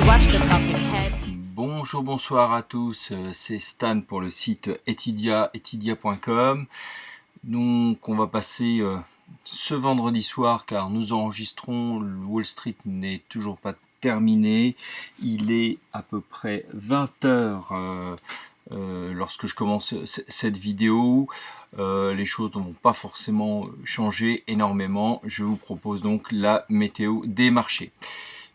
watch the talking heads. Bonjour, bonsoir à tous, c'est Stan pour le site etidia.com. Donc on va passer ce vendredi soir car nous enregistrons, le Wall Street n'est toujours pas terminé, il est à peu près 20h lorsque je commence cette vidéo. Les choses n'ont pas forcément changé énormément. Je vous propose donc la météo des marchés.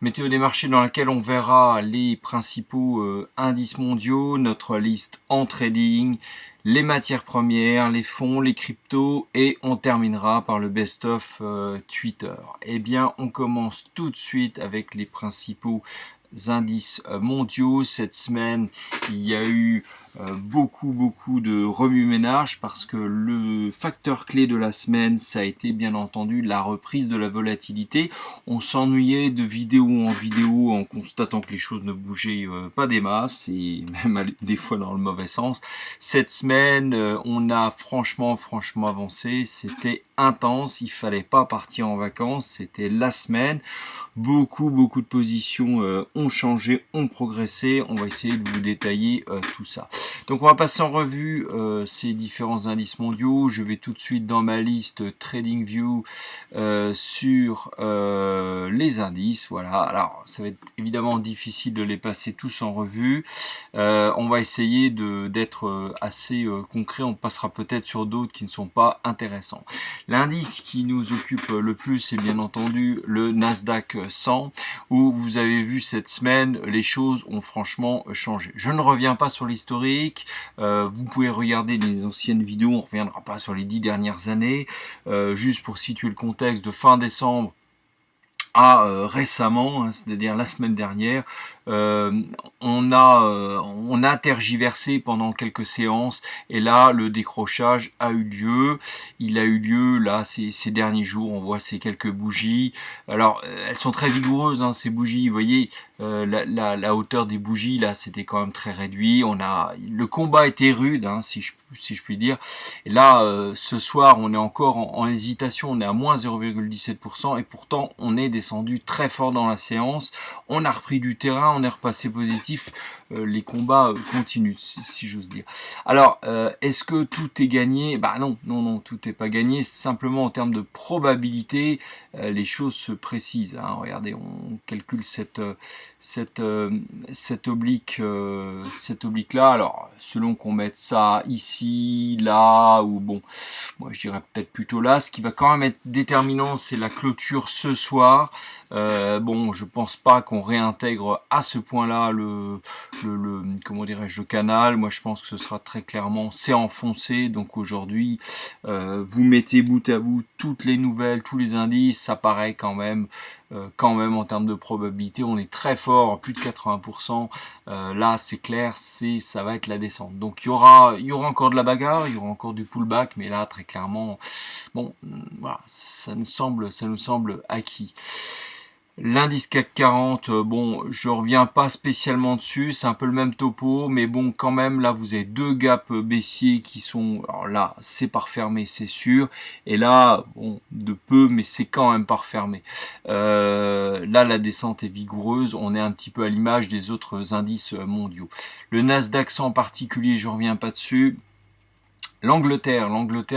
Météo des marchés dans laquelle on verra les principaux indices mondiaux, notre liste en trading, les matières premières, les fonds, les cryptos et on terminera par le best-of Twitter. Eh bien, on commence tout de suite avec les principaux indices mondiaux. Cette semaine, il y a eu beaucoup de remue-ménage parce que le facteur clé de la semaine, ça a été bien entendu la reprise de la volatilité. On s'ennuyait de vidéo en vidéo en constatant que les choses ne bougeaient pas des masses et même des fois dans le mauvais sens. Cette semaine, on a franchement avancé. C'était intense, il fallait pas partir en vacances, c'était la semaine. Beaucoup de positions ont changé, ont progressé. On va essayer de vous détailler tout ça. Donc on va passer en revue ces différents indices mondiaux. Je vais tout de suite dans ma liste TradingView sur les indices. Voilà. Alors ça va être évidemment difficile de les passer tous en revue. On va essayer d'être assez concret. On passera peut-être sur d'autres qui ne sont pas intéressants. L'indice qui nous occupe le plus, c'est bien entendu le Nasdaq 100, où vous avez vu cette semaine, les choses ont franchement changé. Je ne reviens pas sur l'historique, vous pouvez regarder les anciennes vidéos, on ne reviendra pas sur les 10 dernières années, juste pour situer le contexte de fin décembre à récemment, hein, c'est-à-dire la semaine dernière, on a tergiversé pendant quelques séances et là le décrochage a eu lieu. Il a eu lieu là ces derniers jours. On voit ces quelques bougies. Alors elles sont très vigoureuses hein, ces bougies. Vous voyez la hauteur des bougies là, c'était quand même très réduit. Le combat était rude hein, si je puis dire. Et là ce soir on est encore en hésitation. On est à moins 0,17% et pourtant on est descendu très fort dans la séance. On a repris du terrain. On est repassé positif, les combats continuent, si j'ose dire. Alors, est-ce que tout est gagné? Bah non, tout n'est pas gagné. Simplement en termes de probabilité, les choses se précisent. Hein. Regardez, on calcule cette oblique là. Alors, selon qu'on mette ça ici, là, ou bon, moi je dirais peut-être plutôt là. Ce qui va quand même être déterminant, c'est la clôture ce soir. Bon, je pense pas qu'on réintègre à ce point-là comment dirais-je, le canal. Moi, je pense que ce sera très clairement, c'est enfoncé. Donc aujourd'hui, vous mettez bout à bout toutes les nouvelles, tous les indices, ça paraît quand même en termes de probabilité, on est très fort, plus de 80%. Là, c'est clair, ça va être la descente. Donc il y aura encore de la bagarre, il y aura encore du pullback, mais là, très clairement, bon, voilà, ça nous semble acquis. L'indice CAC 40, bon, je reviens pas spécialement dessus, c'est un peu le même topo, mais bon, quand même, là, vous avez deux gaps baissiers qui sont, alors là, c'est pas refermé, c'est sûr, et là, bon, de peu, mais c'est quand même pas refermé. Là, la descente est vigoureuse, on est un petit peu à l'image des autres indices mondiaux. Le Nasdaq 100 en particulier, je reviens pas dessus. L'Angleterre,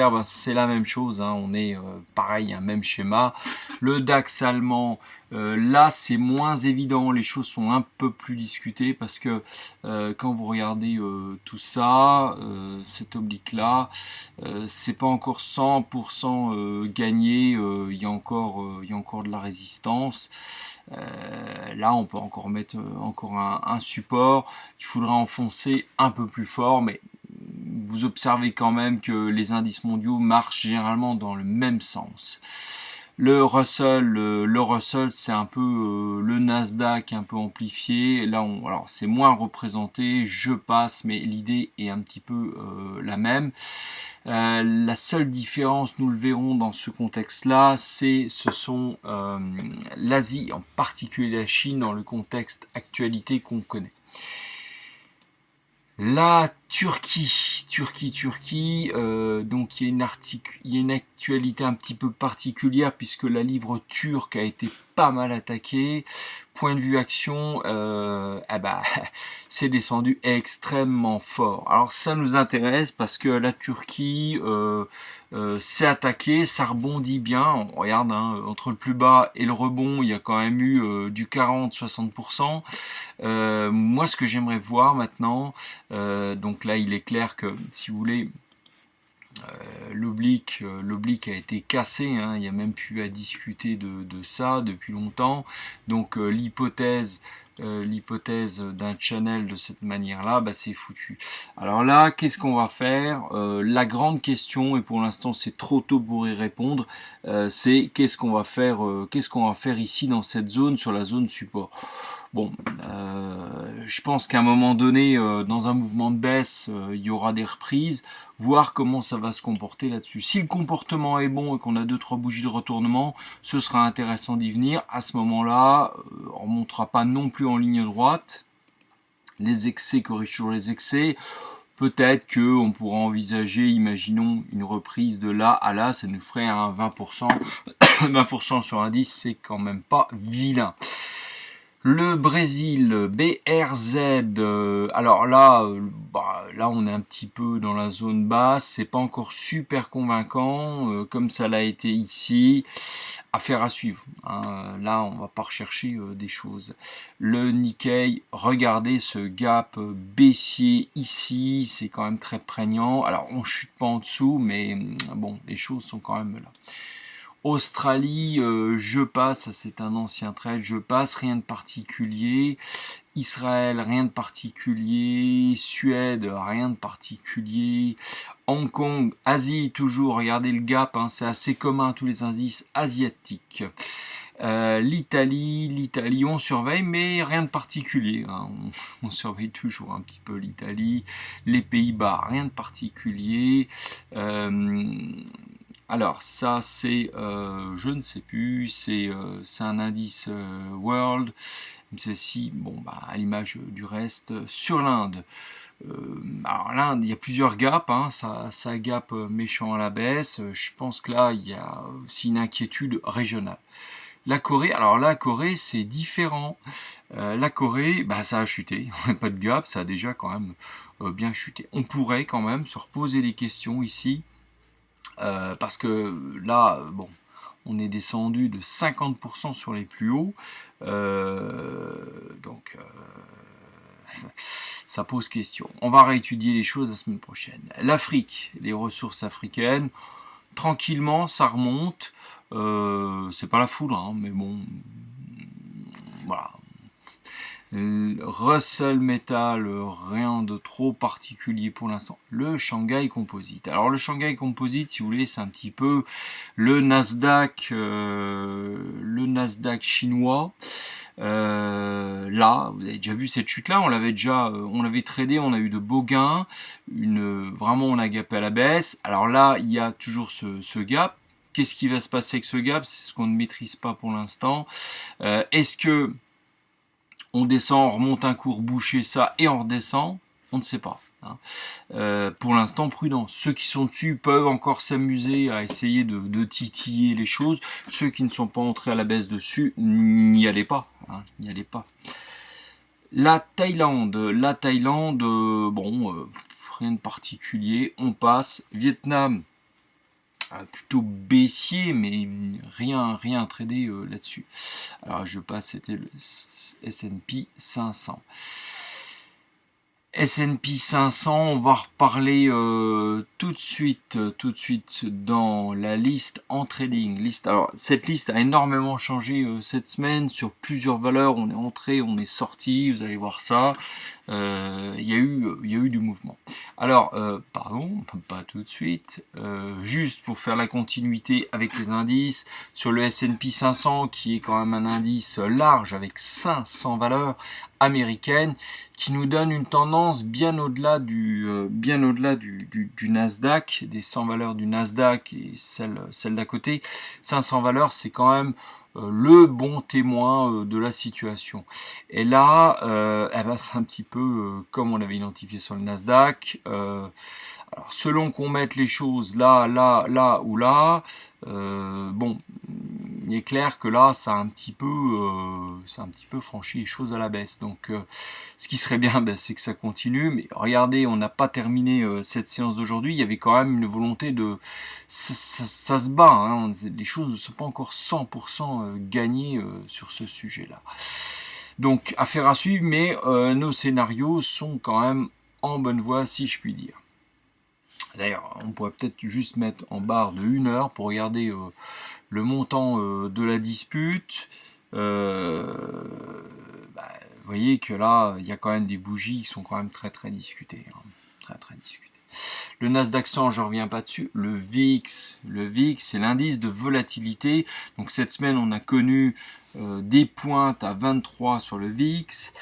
ben, c'est la même chose, hein, on est pareil, un même schéma. Le DAX allemand, là c'est moins évident, les choses sont un peu plus discutées parce que quand vous regardez tout ça, cette oblique là, c'est pas encore 100% gagné, il y a encore de la résistance. Là on peut encore mettre encore un support, il faudra enfoncer un peu plus fort, mais vous observez quand même que les indices mondiaux marchent généralement dans le même sens. Le Russell, c'est un peu le Nasdaq un peu amplifié. Là, alors c'est moins représenté. Je passe, mais l'idée est un petit peu la même. La seule différence, nous le verrons dans ce contexte-là, ce sont l'Asie, en particulier la Chine, dans le contexte actualité qu'on connaît. La Turquie, donc il y a une actualité un petit peu particulière puisque la livre turque a été pas mal attaquée. point de vue action, c'est descendu extrêmement fort. Alors ça nous intéresse parce que la Turquie s'est attaquée, ça rebondit bien. On regarde, hein, entre le plus bas et le rebond, il y a quand même eu du 40-60%. Moi, ce que j'aimerais voir maintenant, donc là, il est clair que, si vous voulez, l'oblique a été cassé, hein, il n'y a même plus à discuter de ça depuis longtemps. Donc l'hypothèse d'un channel de cette manière-là, c'est foutu. Alors là, qu'est-ce qu'on va faire? La grande question, et pour l'instant c'est trop tôt pour y répondre, c'est qu'est-ce qu'on va faire ici dans cette zone, sur la zone support. Bon, je pense qu'à un moment donné, dans un mouvement de baisse, il y aura des reprises, voir comment ça va se comporter là-dessus. Si le comportement est bon et qu'on a 2-3 bougies de retournement, ce sera intéressant d'y venir. À ce moment-là, on ne montera pas non plus en ligne droite. Les excès corrigent toujours les excès. Peut-être qu'on pourra envisager, imaginons, une reprise de là à là, ça nous ferait un 20%. 20% sur indice, c'est quand même pas vilain. Le Brésil, BRZ, alors là, là on est un petit peu dans la zone basse, c'est pas encore super convaincant, comme ça l'a été ici, affaire à suivre, hein. Là on va pas rechercher des choses. Le Nikkei, regardez ce gap baissier ici, c'est quand même très prégnant, alors on chute pas en dessous, mais bon, les choses sont quand même là. Australie, je passe, c'est un ancien trade, je passe, rien de particulier. Israël, rien de particulier. Suède, rien de particulier. Hong Kong, Asie, toujours, regardez le gap, hein, c'est assez commun à tous les indices asiatiques. L'Italie, on surveille, mais rien de particulier, hein. On surveille toujours un petit peu l'Italie. Les Pays-Bas, rien de particulier. Alors ça c'est, je ne sais plus, c'est un indice World, ceci, bon à l'image du reste. Sur l'Inde, alors l'Inde il y a plusieurs gaps, hein, ça gap méchant à la baisse, je pense que là il y a aussi une inquiétude régionale. La Corée, alors la Corée c'est différent, la Corée ça a chuté, pas de gap, ça a déjà quand même bien chuté. On pourrait quand même se reposer des questions ici. Parce que là, bon, on est descendu de 50% sur les plus hauts, donc ça pose question. On va réétudier les choses la semaine prochaine. L'Afrique, les ressources africaines, tranquillement, ça remonte. C'est pas la foudre, hein, mais bon, voilà. Russell Metal, rien de trop particulier pour l'instant. Le Shanghai Composite. Alors le Shanghai Composite, si vous voulez, c'est un petit peu le Nasdaq chinois. Là, vous avez déjà vu cette chute-là, on l'avait tradé, on a eu de beaux gains. Vraiment, on a gapé à la baisse. Alors là, il y a toujours ce gap. Qu'est-ce qui va se passer avec ce gap? C'est ce qu'on ne maîtrise pas pour l'instant. Est-ce que on descend, on remonte un cours, boucher ça et on redescend? On ne sait pas, hein. Pour l'instant, prudent. Ceux qui sont dessus peuvent encore s'amuser à essayer de titiller les choses. Ceux qui ne sont pas entrés à la baisse dessus, n'y allez pas, hein, n'y allez pas. La Thaïlande, bon, rien de particulier, on passe. Vietnam, plutôt baissier, mais rien à trader là-dessus. Alors je passe, c'était le S&P 500. S&P 500, on va reparler tout de suite dans la liste en trading. Alors cette liste a énormément changé cette semaine sur plusieurs valeurs. On est entré, on est sorti, vous allez voir ça. Il y a eu du mouvement. Alors, pardon, pas tout de suite. Juste pour faire la continuité avec les indices, sur le S&P 500, qui est quand même un indice large avec 500 valeurs américaines, qui nous donne une tendance bien au-delà du Nasdaq, des 100 valeurs du Nasdaq et celle d'à côté. 500 valeurs, c'est quand même le bon témoin de la situation. Et là, c'est un petit peu comme on l'avait identifié sur le Nasdaq. Alors, selon qu'on mette les choses là ou là, bon, il il est clair que là, ça a un petit peu franchi les choses à la baisse. Donc, ce qui serait bien, c'est que ça continue. Mais regardez, on n'a pas terminé cette séance d'aujourd'hui. Il y avait quand même une volonté de... Ça se bat, hein. Les choses ne sont pas encore 100% gagnées sur ce sujet-là. Donc, affaire à suivre, mais nos scénarios sont quand même en bonne voie, si je puis dire. D'ailleurs, on pourrait peut-être juste mettre en barre de 1 heure pour regarder le montant de la dispute. Vous voyez que là, il y a quand même des bougies qui sont quand même très discutées. Hein. Très discutées. Le Nasdaq 100, je ne reviens pas dessus. Le VIX, c'est l'indice de volatilité. Donc cette semaine, on a connu des pointes à 23 sur le VIX.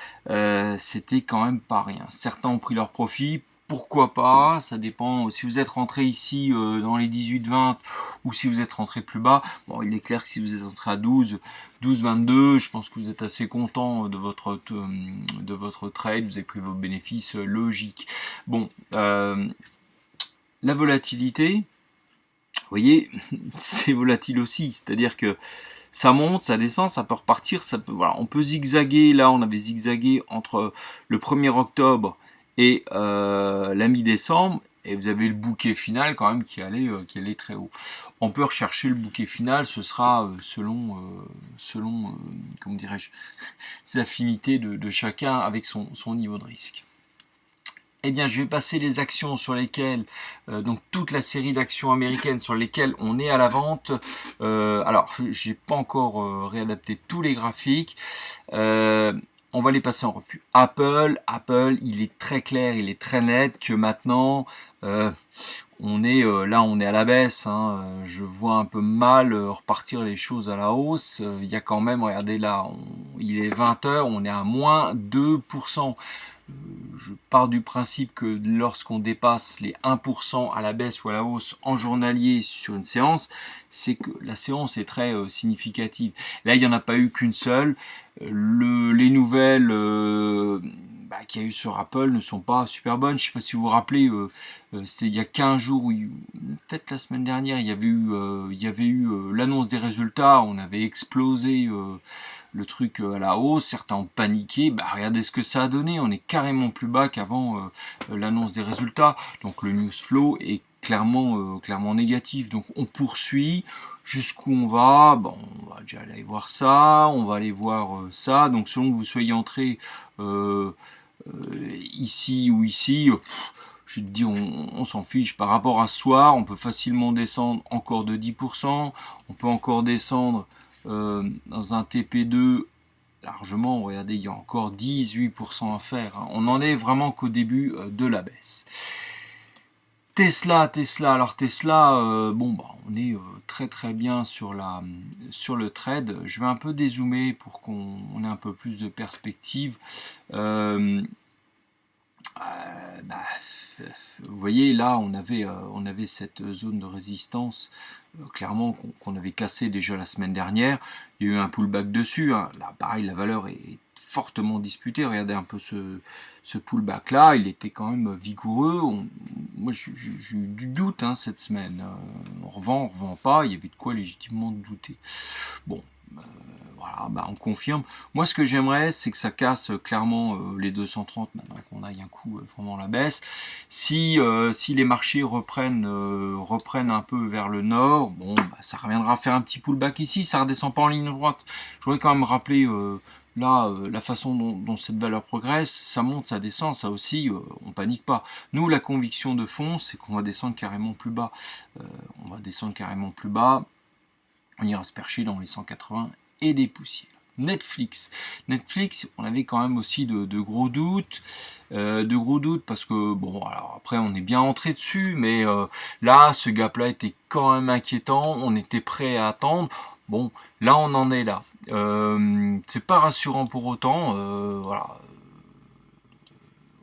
C'était quand même pas rien. Certains ont pris leur profit. Pourquoi pas, ça dépend. Si vous êtes rentré ici dans les 18-20 ou si vous êtes rentré plus bas, bon, il est clair que si vous êtes rentré à 12-22, je pense que vous êtes assez content de votre trade, vous avez pris vos bénéfices logiques. Bon, la volatilité, vous voyez, c'est volatile aussi, c'est-à-dire que ça monte, ça descend, ça peut repartir, voilà, on peut zigzaguer. Là, on avait zigzagué entre le 1er octobre et la mi-décembre, et vous avez le bouquet final quand même qui allait très haut. On peut rechercher le bouquet final, ce sera selon comment dirais-je, les affinités de chacun avec son niveau de risque. Eh bien, je vais passer les actions sur lesquelles, donc toute la série d'actions américaines sur lesquelles on est à la vente. Alors, j'ai pas encore réadapté tous les graphiques. On va les passer en revue. Apple, il est très clair, il est très net que maintenant, on est à la baisse. Hein. Je vois un peu mal repartir les choses à la hausse. Il y a quand même, regardez là, il est 20h, on est à moins 2%. Je pars du principe que lorsqu'on dépasse les 1% à la baisse ou à la hausse en journalier sur une séance, c'est que la séance est très significative. Là, il n'y en a pas eu qu'une seule. Les nouvelles qu'il y a eu sur Apple ne sont pas super bonnes. Je ne sais pas si vous vous rappelez, c'était il y a 15 jours, peut-être la semaine dernière, il y avait eu l'annonce des résultats. On avait explosé le truc à la hausse, certains ont paniqué, regardez ce que ça a donné, on est carrément plus bas qu'avant l'annonce des résultats, donc le news flow est clairement négatif, donc on poursuit, jusqu'où on va, bon, on va déjà aller voir ça, on va aller voir ça, donc selon que vous soyez entré ici ou ici, je te dis, on s'en fiche. Par rapport à ce soir, on peut facilement descendre encore de 10%, on peut encore descendre dans un TP2 largement, regardez, il y a encore 18% à faire. Hein. On n'en est vraiment qu'au début de la baisse. Tesla, alors Tesla, on est très bien sur le trade. Je vais un peu dézoomer pour qu'on ait un peu plus de perspective. Vous voyez, là, on avait cette zone de résistance, clairement, qu'on avait cassé déjà la semaine dernière. Il y a eu un pullback dessus. Hein. Là, pareil, la valeur est fortement disputée. Regardez un peu ce pullback-là. Il était quand même vigoureux. Moi, j'ai eu du doute cette semaine. On revend pas. Il y avait de quoi légitimement douter. Bon. Voilà, on confirme. Moi, ce que j'aimerais, c'est que ça casse clairement les 230, maintenant qu'on aille un coup vraiment à la baisse. Si les marchés reprennent un peu vers le nord, ça reviendra faire un petit pullback ici, ça redescend pas en ligne droite. Je voudrais quand même rappeler la façon dont cette valeur progresse, ça monte, ça descend, ça aussi, on panique pas. Nous, la conviction de fond, c'est qu'on va descendre carrément plus bas. On ira se percher dans les 180 et des poussières. Netflix, on avait quand même aussi de gros doutes, parce que alors après on est bien entré dessus, mais là ce gap-là était quand même inquiétant, on était prêt à attendre. Bon, là on en est là. C'est pas rassurant pour autant, voilà.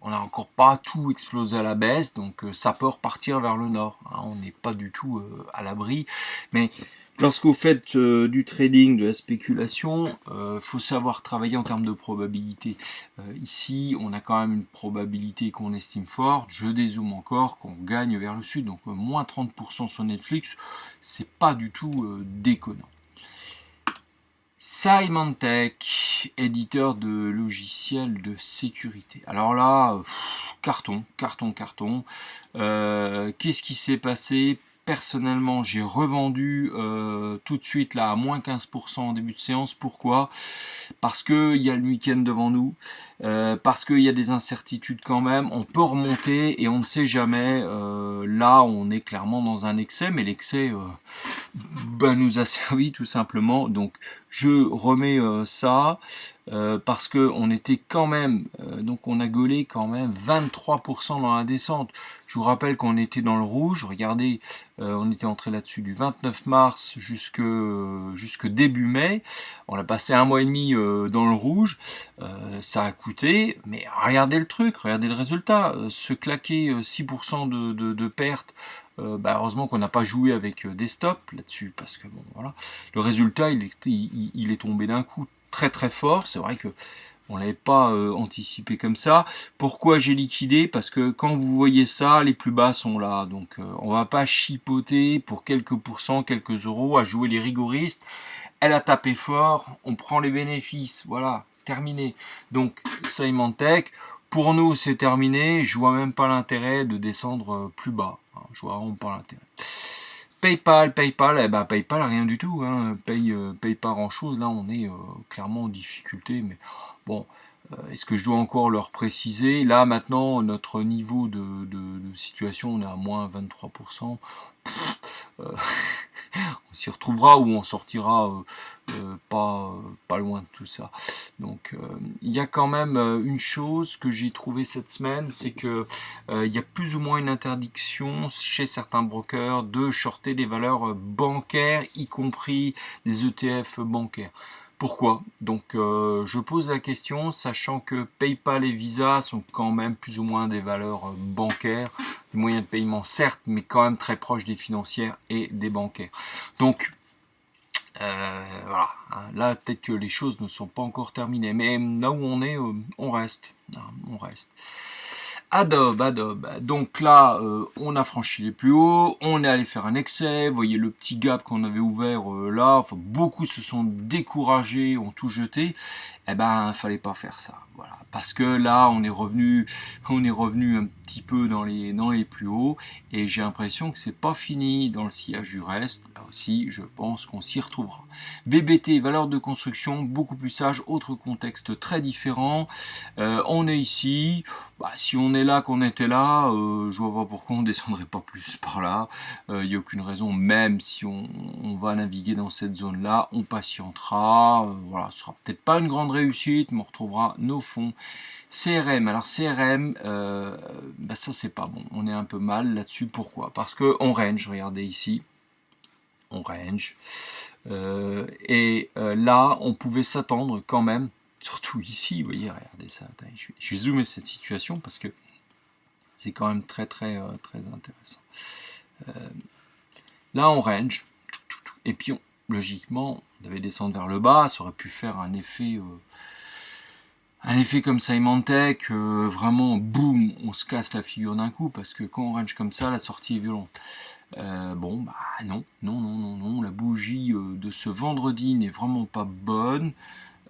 On n'a encore pas tout explosé à la baisse, donc ça peut repartir vers le nord. Hein, on n'est pas du tout à l'abri, mais lorsque vous faites du trading, de la spéculation, faut savoir travailler en termes de probabilité. Ici, on a quand même une probabilité qu'on estime forte. Je dézoome encore, qu'on gagne vers le sud. Donc moins 30% sur Netflix, c'est pas du tout déconnant. Symantec, éditeur de logiciels de sécurité. Alors là, carton. Qu'est-ce qui s'est passé? Personnellement, j'ai revendu tout de suite là à moins 15% en début de séance. Pourquoi? Parce qu'il y a le week-end devant nous, parce qu'il y a des incertitudes quand même. On peut remonter et on ne sait jamais. Là, on est clairement dans un excès, mais l'excès nous a servi tout simplement. Donc, je remets ça parce que on était quand même, donc on a gaulé quand même 23% dans la descente. Je vous rappelle qu'on était dans le rouge. Regardez, on était entré là-dessus du 29 mars jusque début mai. On a passé un mois et demi dans le rouge. Ça a coûté, mais regardez le truc, regardez le résultat. Se claquer 6% de perte. Heureusement qu'on n'a pas joué avec des stops là-dessus, parce que bon, voilà, le résultat il est tombé d'un coup très très fort. C'est vrai que on l'avait pas anticipé comme ça. Pourquoi j'ai liquidé? Parce que quand vous voyez ça, les plus bas sont là, donc on va pas chipoter pour quelques pourcents, quelques euros à jouer les rigoristes. Elle a tapé fort, on prend les bénéfices, voilà, terminé. Donc Symantec, pour nous c'est terminé, je vois même pas l'intérêt de descendre plus bas, je vois vraiment pas l'intérêt. PayPal, PayPal rien du tout, paye pas grand chose, là on est clairement en difficulté, mais bon, est-ce que je dois encore leur préciser? Là maintenant notre niveau de situation, on est à moins 23%. On s'y retrouvera ou on sortira pas loin de tout ça. Donc il y a quand même une chose que j'ai trouvée cette semaine, c'est que il y a plus ou moins une interdiction chez certains brokers de shorter des valeurs bancaires, y compris des ETF bancaires. Pourquoi? Donc je pose la question, sachant que PayPal et Visa sont quand même plus ou moins des valeurs bancaires, des moyens de paiement certes, mais quand même très proches des financières et des bancaires. Donc voilà, là peut-être que les choses ne sont pas encore terminées, mais là où on est, on reste. On reste. Adobe. Donc là, on a franchi les plus hauts, on est allé faire un excès. Vous voyez le petit gap qu'on avait ouvert là. Enfin, beaucoup se sont découragés, ont tout jeté. Eh ben, fallait pas faire ça. Voilà, parce que là, on est revenu un petit peu dans les plus hauts, et j'ai l'impression que c'est pas fini dans le sillage du reste. Là aussi, je pense qu'on s'y retrouvera. BBT, valeur de construction, beaucoup plus sage, autre contexte très différent. On est ici. Si on est là qu'on était là, je vois pas pourquoi on descendrait pas plus par là. Il n'y a aucune raison, même si on va naviguer dans cette zone-là, on patientera. Voilà, ce sera peut-être pas une grande réussite, mais on retrouvera nos fonds. CRM, alors CRM, ça c'est pas bon. On est un peu mal là-dessus. Pourquoi? Parce que on range, regardez ici. On range. Là, on pouvait s'attendre quand même, surtout ici, vous voyez, regardez ça. Attends, je vais zoomer cette situation parce que c'est quand même très intéressant. Là, on range, et puis logiquement, on devait descendre vers le bas, ça aurait pu faire un effet comme Symantec, vraiment boum, on se casse la figure d'un coup, parce que quand on range comme ça, la sortie est violente. Non, la bougie de ce vendredi n'est vraiment pas bonne.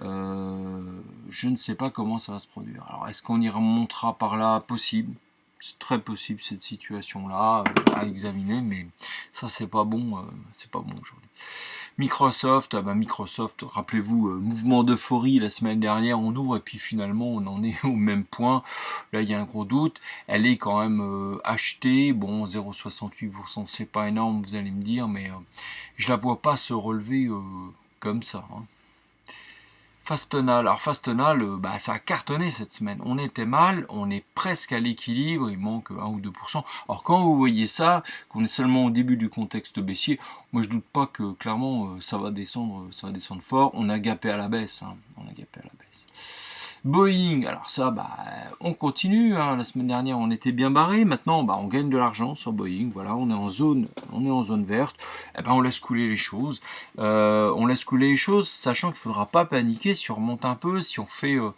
Je ne sais pas comment ça va se produire. Alors, est-ce qu'on y remontera par là? Possible. C'est très possible cette situation-là à examiner, mais ça c'est pas bon aujourd'hui. Microsoft, Microsoft, rappelez-vous, mouvement d'euphorie la semaine dernière, on ouvre et puis finalement on en est au même point. Là il y a un gros doute, elle est quand même achetée, bon 0,68% c'est pas énorme vous allez me dire, mais je la vois pas se relever comme ça. Fastenal, alors Fastenal, ça a cartonné cette semaine. On était mal, on est presque à l'équilibre, il manque 1 ou 2%. Alors quand vous voyez ça, qu'on est seulement au début du contexte baissier, moi je doute pas que clairement ça va descendre fort. On a gapé à la baisse, Boeing, alors ça, on continue. La semaine dernière, on était bien barré. Maintenant, on gagne de l'argent sur Boeing. Voilà, on est en zone verte. On laisse couler les choses. Sachant qu'il ne faudra pas paniquer si on remonte un peu, si on fait un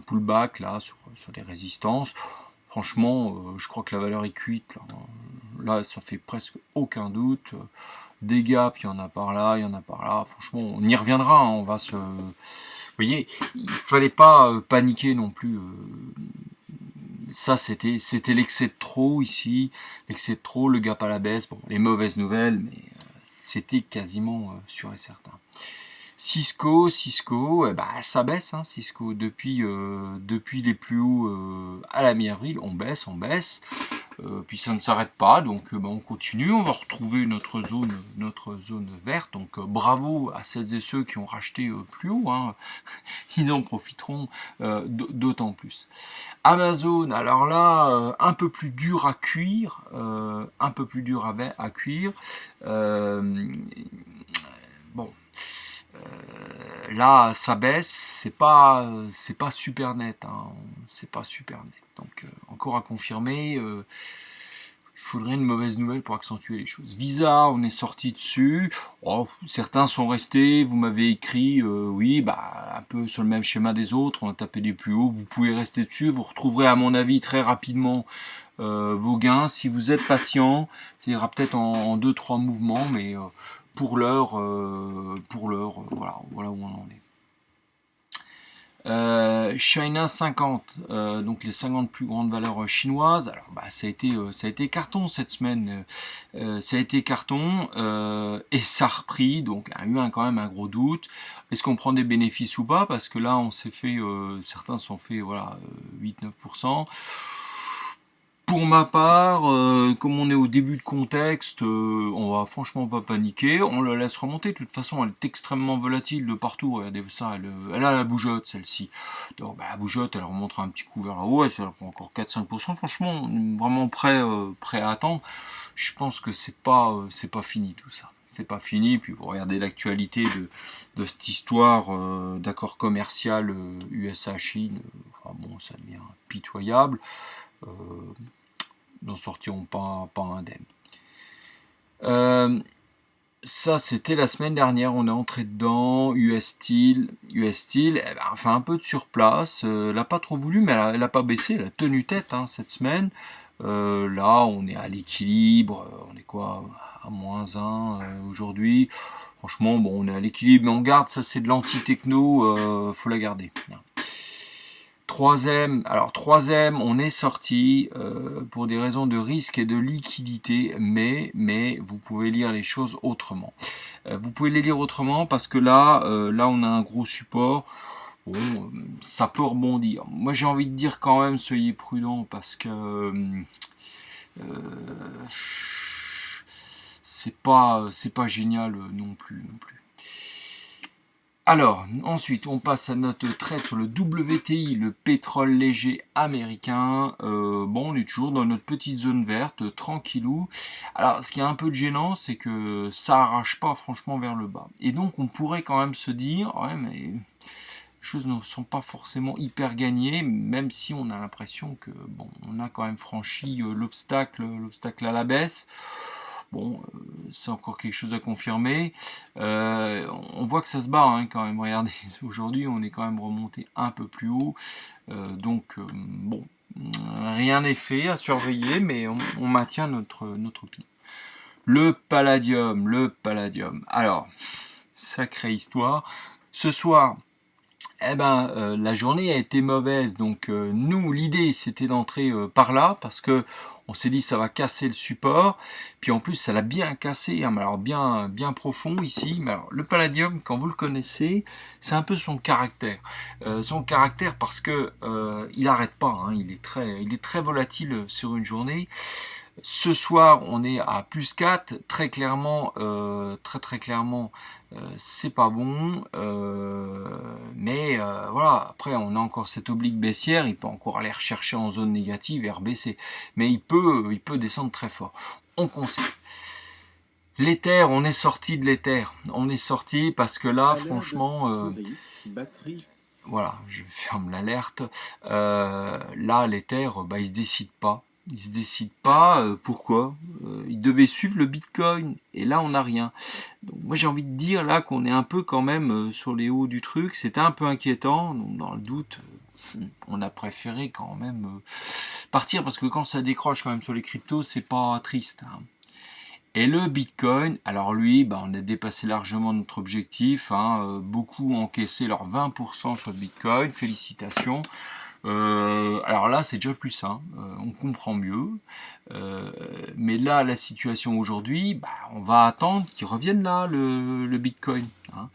pullback là sur les résistances. Franchement, je crois que la valeur est cuite. Là, ça fait presque aucun doute. des gaps, il y en a par là, il y en a par là. Franchement, on y reviendra, hein, on va se... Vous voyez, il fallait pas paniquer non plus. Ça, c'était l'excès de trop ici, l'excès de trop, le gap à la baisse, bon, les mauvaises nouvelles, mais c'était quasiment sûr et certain. Cisco, ça baisse, hein, Cisco, depuis les plus hauts à la mi-avril, on baisse, puis ça ne s'arrête pas, donc on continue, on va retrouver notre zone verte, donc bravo à celles et ceux qui ont racheté plus haut, hein, ils en profiteront d'autant plus. Amazon, alors là, un peu plus dur à cuire, bon, là, ça baisse, c'est pas super net, hein, c'est pas super net. Donc encore à confirmer. Il faudrait une mauvaise nouvelle pour accentuer les choses. Visa, on est sorti dessus. Oh, certains sont restés. Vous m'avez écrit, oui, un peu sur le même schéma des autres. On a tapé des plus hauts. Vous pouvez rester dessus. Vous retrouverez, à mon avis, très rapidement vos gains. Si vous êtes patient, ça ira peut-être en 2-3 mouvements, mais pour l'heure, voilà où on en est. China 50, donc les 50 plus grandes valeurs chinoises. Alors ça a été carton cette semaine, ça a été carton et ça a repris, donc il y a eu quand même un gros doute. Est-ce qu'on prend des bénéfices ou pas? Parce que là on s'est fait, certains se sont fait 8-9%. Pour ma part, comme on est au début de contexte, on va franchement pas paniquer, on le laisse remonter. De toute façon, elle est extrêmement volatile de partout. Regardez ça, elle a la bougeotte celle-ci. Donc la bougeotte, elle remontera un petit coup vers là-haut, elle prend encore 4-5%. Franchement, vraiment prêt à attendre. Je pense que c'est pas fini tout ça. C'est pas fini. Puis vous regardez l'actualité de cette histoire d'accord commercial USA-Chine. Ça devient pitoyable. N'en sortiront pas indemnes. Ça, c'était la semaine dernière, on est entré dedans, US Steel, enfin un peu de surplace, elle n'a pas trop voulu, mais elle n'a pas baissé, elle a tenu tête cette semaine. Là, on est à l'équilibre, on est quoi, à -1 aujourd'hui. Franchement, on est à l'équilibre, mais on garde, ça c'est de l'anti-techno, faut la garder. Troisième, on est sorti pour des raisons de risque et de liquidité, mais vous pouvez lire les choses autrement. Vous pouvez les lire autrement parce que là on a un gros support. Bon, ça peut rebondir. Moi j'ai envie de dire quand même soyez prudents parce que c'est pas génial non plus. Alors, ensuite, on passe à notre trade sur le WTI, le pétrole léger américain. On est toujours dans notre petite zone verte, tranquillou. Alors, ce qui est un peu gênant, c'est que ça arrache pas franchement vers le bas. Et donc, on pourrait quand même se dire, ouais, mais les choses ne sont pas forcément hyper gagnées, même si on a l'impression que, on a quand même franchi l'obstacle à la baisse. C'est encore quelque chose à confirmer. On voit que ça se bat quand même. Regardez, aujourd'hui, on est quand même remonté un peu plus haut. Rien n'est fait à surveiller, mais on maintient notre opinion. Le palladium. Alors, sacrée histoire. Ce soir, la journée a été mauvaise. Donc, nous, l'idée, c'était d'entrer par là, parce que on s'est dit ça va casser le support, puis en plus ça l'a bien cassé, alors bien profond ici. Mais alors, le palladium, quand vous le connaissez, c'est un peu son caractère, parce que il n'arrête pas, il est très volatile sur une journée. Ce soir, on est à +4, très clairement, très clairement, c'est pas bon, mais voilà, après on a encore cette oblique baissière, il peut encore aller rechercher en zone négative et rebaisser, mais il peut descendre très fort. On conseille. L'Ether, on est sorti de l'Ether, parce que là, franchement, voilà, je ferme l'alerte, là, l'Ether, il se décide pas. Pourquoi il devait suivre le Bitcoin et là on n'a rien. Donc moi j'ai envie de dire là qu'on est un peu quand même sur les hauts du truc, c'était un peu inquiétant, donc dans le doute on a préféré quand même partir parce que quand ça décroche quand même sur les cryptos c'est pas triste. Et le Bitcoin, alors lui, bah, on a dépassé largement notre objectif, hein, beaucoup ont encaissé leurs 20% sur le Bitcoin, félicitations. Alors là, c'est déjà plus, hein, on comprend mieux. Mais là, la situation aujourd'hui, bah, on va attendre qu'il revienne là, le Bitcoin. Hein.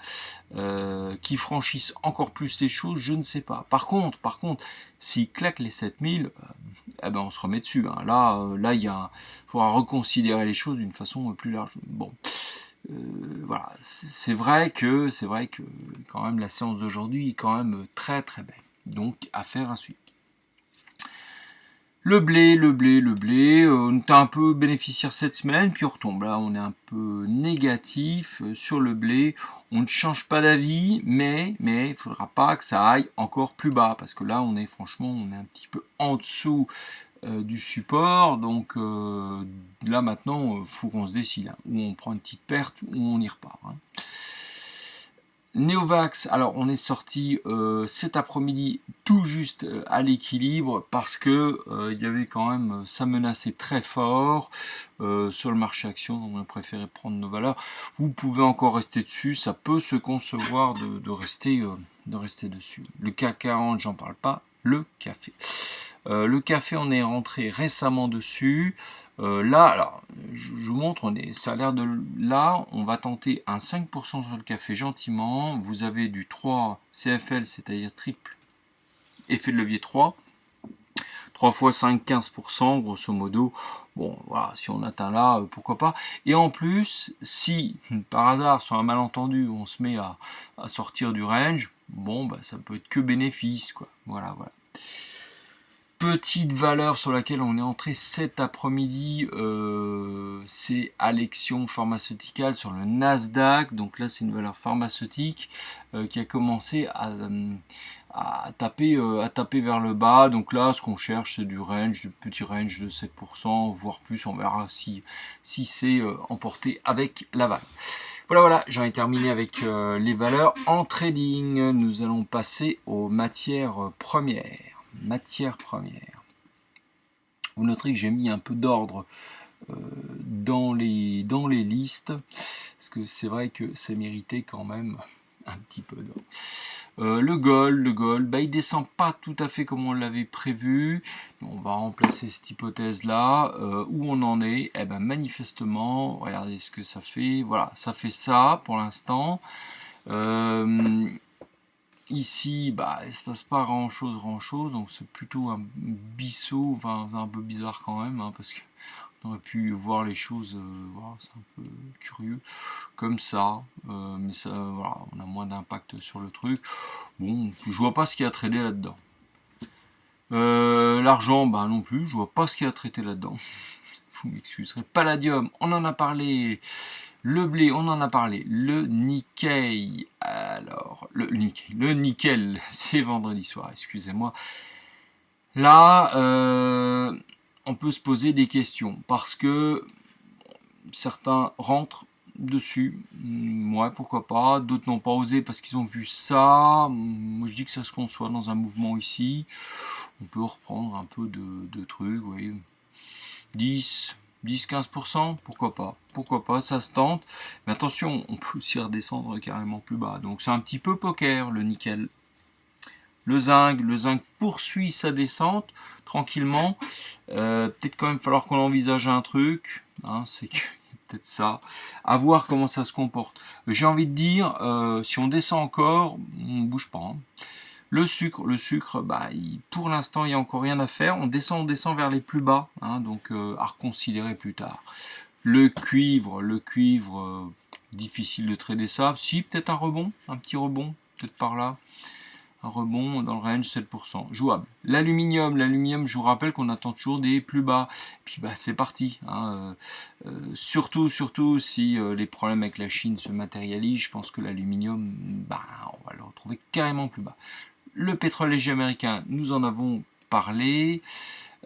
Qu'il franchisse encore plus les choses, je ne sais pas. Par contre, s'il claque les 7000, eh ben on se remet dessus. Hein. Là, il faudra reconsidérer les choses d'une façon plus large. Bon, voilà, c'est vrai que quand même la séance d'aujourd'hui est quand même très très belle. Donc, affaire à suivre. Le blé, on était un peu bénéficiaire cette semaine, puis on retombe. Là, on est un peu négatif sur le blé. On ne change pas d'avis, mais il faudra pas que ça aille encore plus bas, parce que là, on est un petit peu en dessous du support. Donc là, maintenant, faut qu'on se décide. Hein, où on prend une petite perte, ou on y repart. Hein. Neovax, alors on est sorti cet après-midi tout juste à l'équilibre parce que il y avait quand même, ça menaçait très fort sur le marché action, donc on a préféré prendre nos valeurs. Vous pouvez encore rester dessus, ça peut se concevoir de rester dessus. Le CAC 40, j'en parle pas, le café. Le café, on est rentré récemment dessus. Là, alors, je vous montre, ça a l'air de... Là, on va tenter un 5% sur le café gentiment. Vous avez du 3 CFL, c'est-à-dire triple effet de levier 3. 3 fois 5, 15%, grosso modo. Bon, voilà, si on atteint là, pourquoi pas. Et en plus, si, par hasard, sur un malentendu, on se met à sortir du range, bon, bah, ça peut être que bénéfice, quoi. Voilà. Petite valeur sur laquelle on est entré cet après-midi, c'est Alexion Pharmaceutical sur le Nasdaq. Donc là, c'est une valeur pharmaceutique qui a commencé à taper vers le bas. Donc là, ce qu'on cherche, c'est du petit range de 7%, voire plus. On verra si c'est emporté avec la vague. Voilà, j'en ai terminé avec les valeurs. En trading, nous allons passer aux matières premières. Vous noterez que j'ai mis un peu d'ordre dans les listes, parce que c'est vrai que ça méritait quand même un petit peu d'ordre. Le gold, bah, il descend pas tout à fait comme on l'avait prévu. On va remplacer cette hypothèse là. Où on en est? Eh ben manifestement, regardez ce que ça fait. Voilà, ça fait ça pour l'instant. Ici, bah, il se passe pas grand chose, donc c'est plutôt un bisseau, enfin un peu bizarre quand même, hein, parce qu'on aurait pu voir les choses, voilà, c'est un peu curieux, comme ça, mais ça, voilà, on a moins d'impact sur le truc. Bon, je vois pas ce qu'il y a à trader là-dedans. L'argent, bah non plus, je vois pas ce qu'il y a à traiter là-dedans. Vous m'excuserez. Palladium, on en a parlé. Le blé, on en a parlé. Le Nikkei, alors, le nickel, c'est vendredi soir, excusez-moi. Là, on peut se poser des questions, parce que certains rentrent dessus, ouais, pourquoi pas, d'autres n'ont pas osé parce qu'ils ont vu ça. Moi je dis que ça se conçoit dans un mouvement ici. On peut reprendre un peu de trucs, vous voyez. 10-15%, pourquoi pas, ça se tente. Mais attention, on peut aussi redescendre carrément plus bas. Donc c'est un petit peu poker, le nickel. Le zinc poursuit sa descente tranquillement. Peut-être quand même falloir qu'on envisage un truc. Hein, c'est que peut-être ça. À voir comment ça se comporte. J'ai envie de dire, si on descend encore, on bouge pas. Hein. Le sucre, bah, pour l'instant, il n'y a encore rien à faire. On descend vers les plus bas, hein, donc à reconsidérer plus tard. Le cuivre, difficile de trader ça. Si, peut-être un petit rebond, peut-être par là. Un rebond dans le range 7%, jouable. L'aluminium, je vous rappelle qu'on attend toujours des plus bas. Puis bah c'est parti. Hein. Surtout si les problèmes avec la Chine se matérialisent, je pense que l'aluminium, bah, on va le retrouver carrément plus bas. Le pétrole léger américain, nous en avons parlé.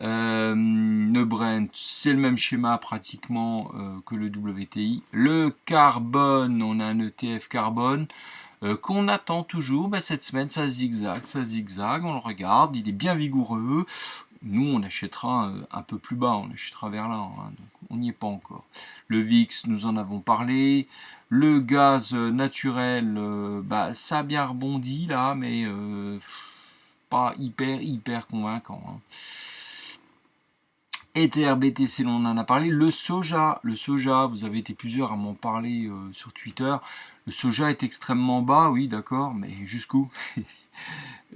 Le Brent, c'est le même schéma pratiquement que le WTI. Le carbone, on a un ETF carbone qu'on attend toujours. Bah, cette semaine, ça zigzag, on le regarde, il est bien vigoureux. Nous, on achètera un peu plus bas, on achètera vers là. Hein, donc on n'y est pas encore. Le VIX, nous en avons parlé. Le gaz naturel, ça a bien rebondi là, mais pas hyper convaincant. Hein. Ether, BTC, on en a parlé. Le soja, vous avez été plusieurs à m'en parler sur Twitter. Le soja est extrêmement bas, oui, d'accord, mais jusqu'où?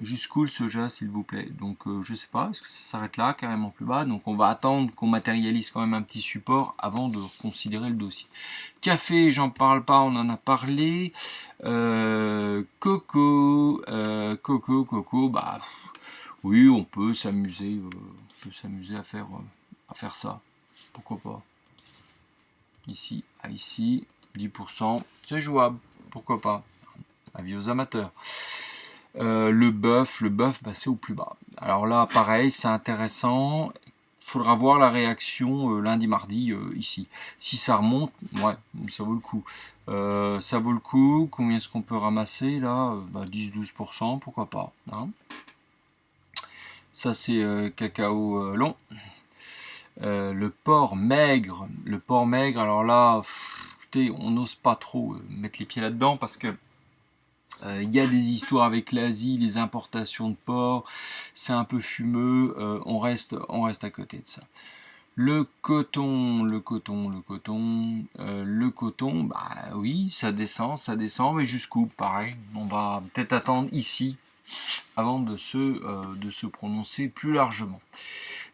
Jusqu'où le soja, s'il vous plaît? Donc, je sais pas, est-ce que ça s'arrête là, carrément plus bas? Donc, on va attendre qu'on matérialise quand même un petit support avant de considérer le dossier. Café, j'en parle pas, on en a parlé. Coco, oui, on peut s'amuser à faire ça. Pourquoi pas? Ici à ici, 10%, c'est jouable. Pourquoi pas? Avis aux amateurs. Le bœuf, c'est au plus bas. Alors là, pareil, c'est intéressant. Il faudra voir la réaction lundi, mardi, ici. Si ça remonte, ouais, ça vaut le coup. Ça vaut le coup. Combien est-ce qu'on peut ramasser là? 10-12%, pourquoi pas. Hein, ça, c'est cacao long. Le porc maigre. Alors là, écoutez, on n'ose pas trop mettre les pieds là-dedans parce que il y a des histoires avec l'Asie, les importations de porc, c'est un peu fumeux, on reste à côté de ça. Le coton, oui, ça descend, mais jusqu'où? Pareil, on va peut-être attendre ici avant de se prononcer plus largement.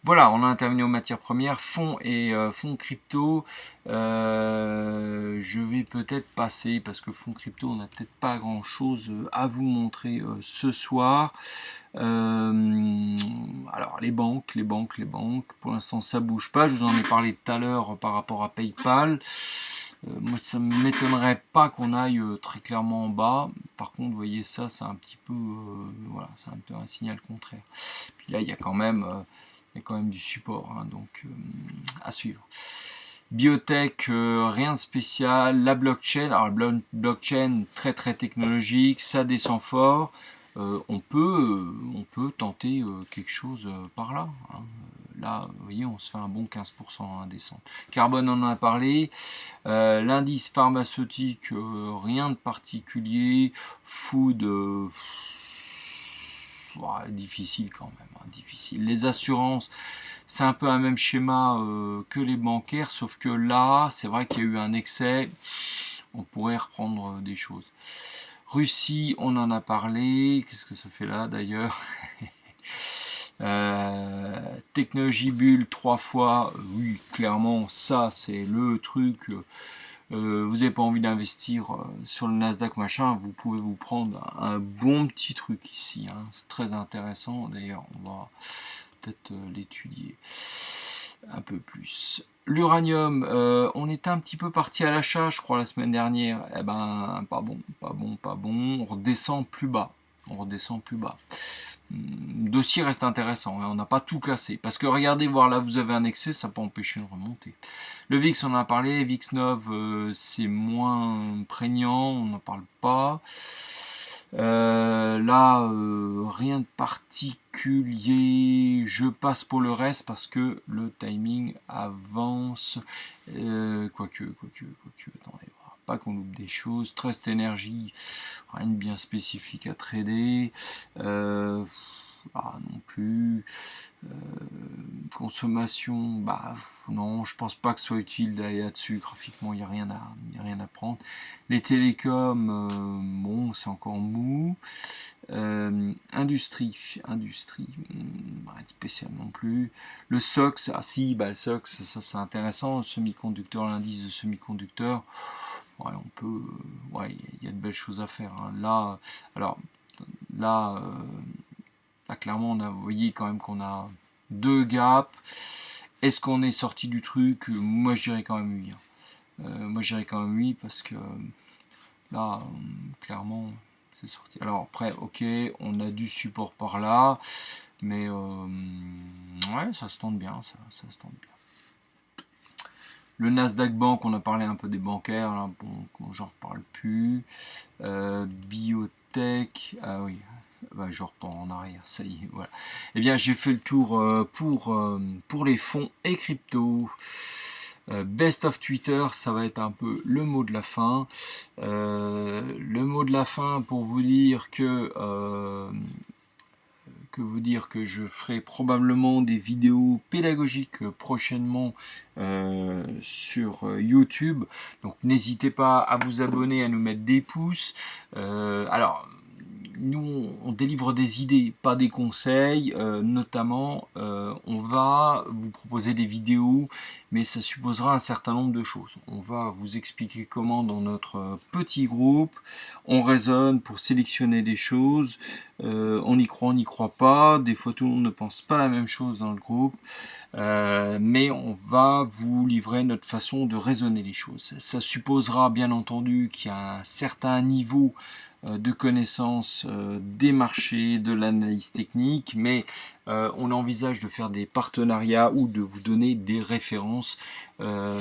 Voilà, on a terminé aux matières premières, fonds et fonds crypto. Je vais peut-être passer parce que fonds crypto, on n'a peut-être pas grand-chose à vous montrer ce soir. Alors les banques, pour l'instant ça bouge pas. Je vous en ai parlé tout à l'heure par rapport à PayPal. Moi, ça ne m'étonnerait pas qu'on aille très clairement en bas. Par contre, vous voyez ça, c'est un petit peu, voilà, c'est un peu un signal contraire. Puis là, il y a quand même du support, hein, donc à suivre. Biotech, rien de spécial. La blockchain, alors la blockchain très technologique, ça descend fort. On peut tenter quelque chose par là. Hein. Là, vous voyez, on se fait un bon 15% à descendre. Carbone, on en a parlé. L'indice pharmaceutique, rien de particulier. Food, difficile quand même. Hein, difficile. Les assurances, c'est un peu un même schéma que les bancaires, sauf que là, c'est vrai qu'il y a eu un excès. On pourrait reprendre des choses. Russie, on en a parlé. Qu'est-ce que ça fait là d'ailleurs? Technologie bulle 3 fois, oui, clairement, ça c'est le truc. Vous n'avez pas envie d'investir sur le Nasdaq machin, vous pouvez vous prendre un bon petit truc ici. Hein. C'est très intéressant. D'ailleurs, on va peut-être l'étudier un peu plus. L'uranium, on était un petit peu parti à l'achat, je crois, la semaine dernière. Eh ben, pas bon. On redescend plus bas. Le dossier reste intéressant, hein, on n'a pas tout cassé. Parce que regardez, voir là, vous avez un excès, ça peut empêcher de remonter. Le VIX, on en a parlé. VIX 9, c'est moins prégnant, on n'en parle pas. Là, rien de particulier. Je passe pour le reste parce que le timing avance. Quoique, attendez. Pas qu'on loupe des choses. Trust Energy, rien de bien spécifique à trader. Non plus. Consommation, non, je pense pas que ce soit utile d'aller là-dessus. Graphiquement, il n'y a rien à prendre. Les télécoms, bon, c'est encore mou. Industrie, rien de spécial non plus. Le SOX, le SOX, ça c'est intéressant. Le semi-conducteur, l'indice de semi-conducteur. Ouais, on peut, il y a de belles choses à faire. Hein. Là, clairement, vous voyez quand même qu'on a deux gaps. Est-ce qu'on est sorti du truc? Moi, je dirais quand même oui. Hein. Parce que là, clairement, c'est sorti. Alors après, ok, on a du support par là, mais ouais, ça se tente bien, ça se tente bien. Le Nasdaq Bank, on a parlé un peu des bancaires, là, bon, j'en reparle plus. Biotech, ah oui, je reprends en arrière, ça y est, voilà. Eh bien, j'ai fait le tour pour les fonds et crypto. Best of Twitter, ça va être un peu le mot de la fin. Le mot de la fin pour vous dire que je ferai probablement des vidéos pédagogiques prochainement sur YouTube. Donc n'hésitez pas à vous abonner, à nous mettre des pouces. Alors, nous, on délivre des idées, pas des conseils. Notamment, on va vous proposer des vidéos, mais ça supposera un certain nombre de choses. On va vous expliquer comment, dans notre petit groupe, on raisonne pour sélectionner des choses. On y croit, on n'y croit pas. Des fois, tout le monde ne pense pas la même chose dans le groupe. Mais on va vous livrer notre façon de raisonner les choses. Ça supposera bien entendu qu'il y a un certain niveau de connaissance des marchés, de l'analyse technique, mais on envisage de faire des partenariats ou de vous donner des références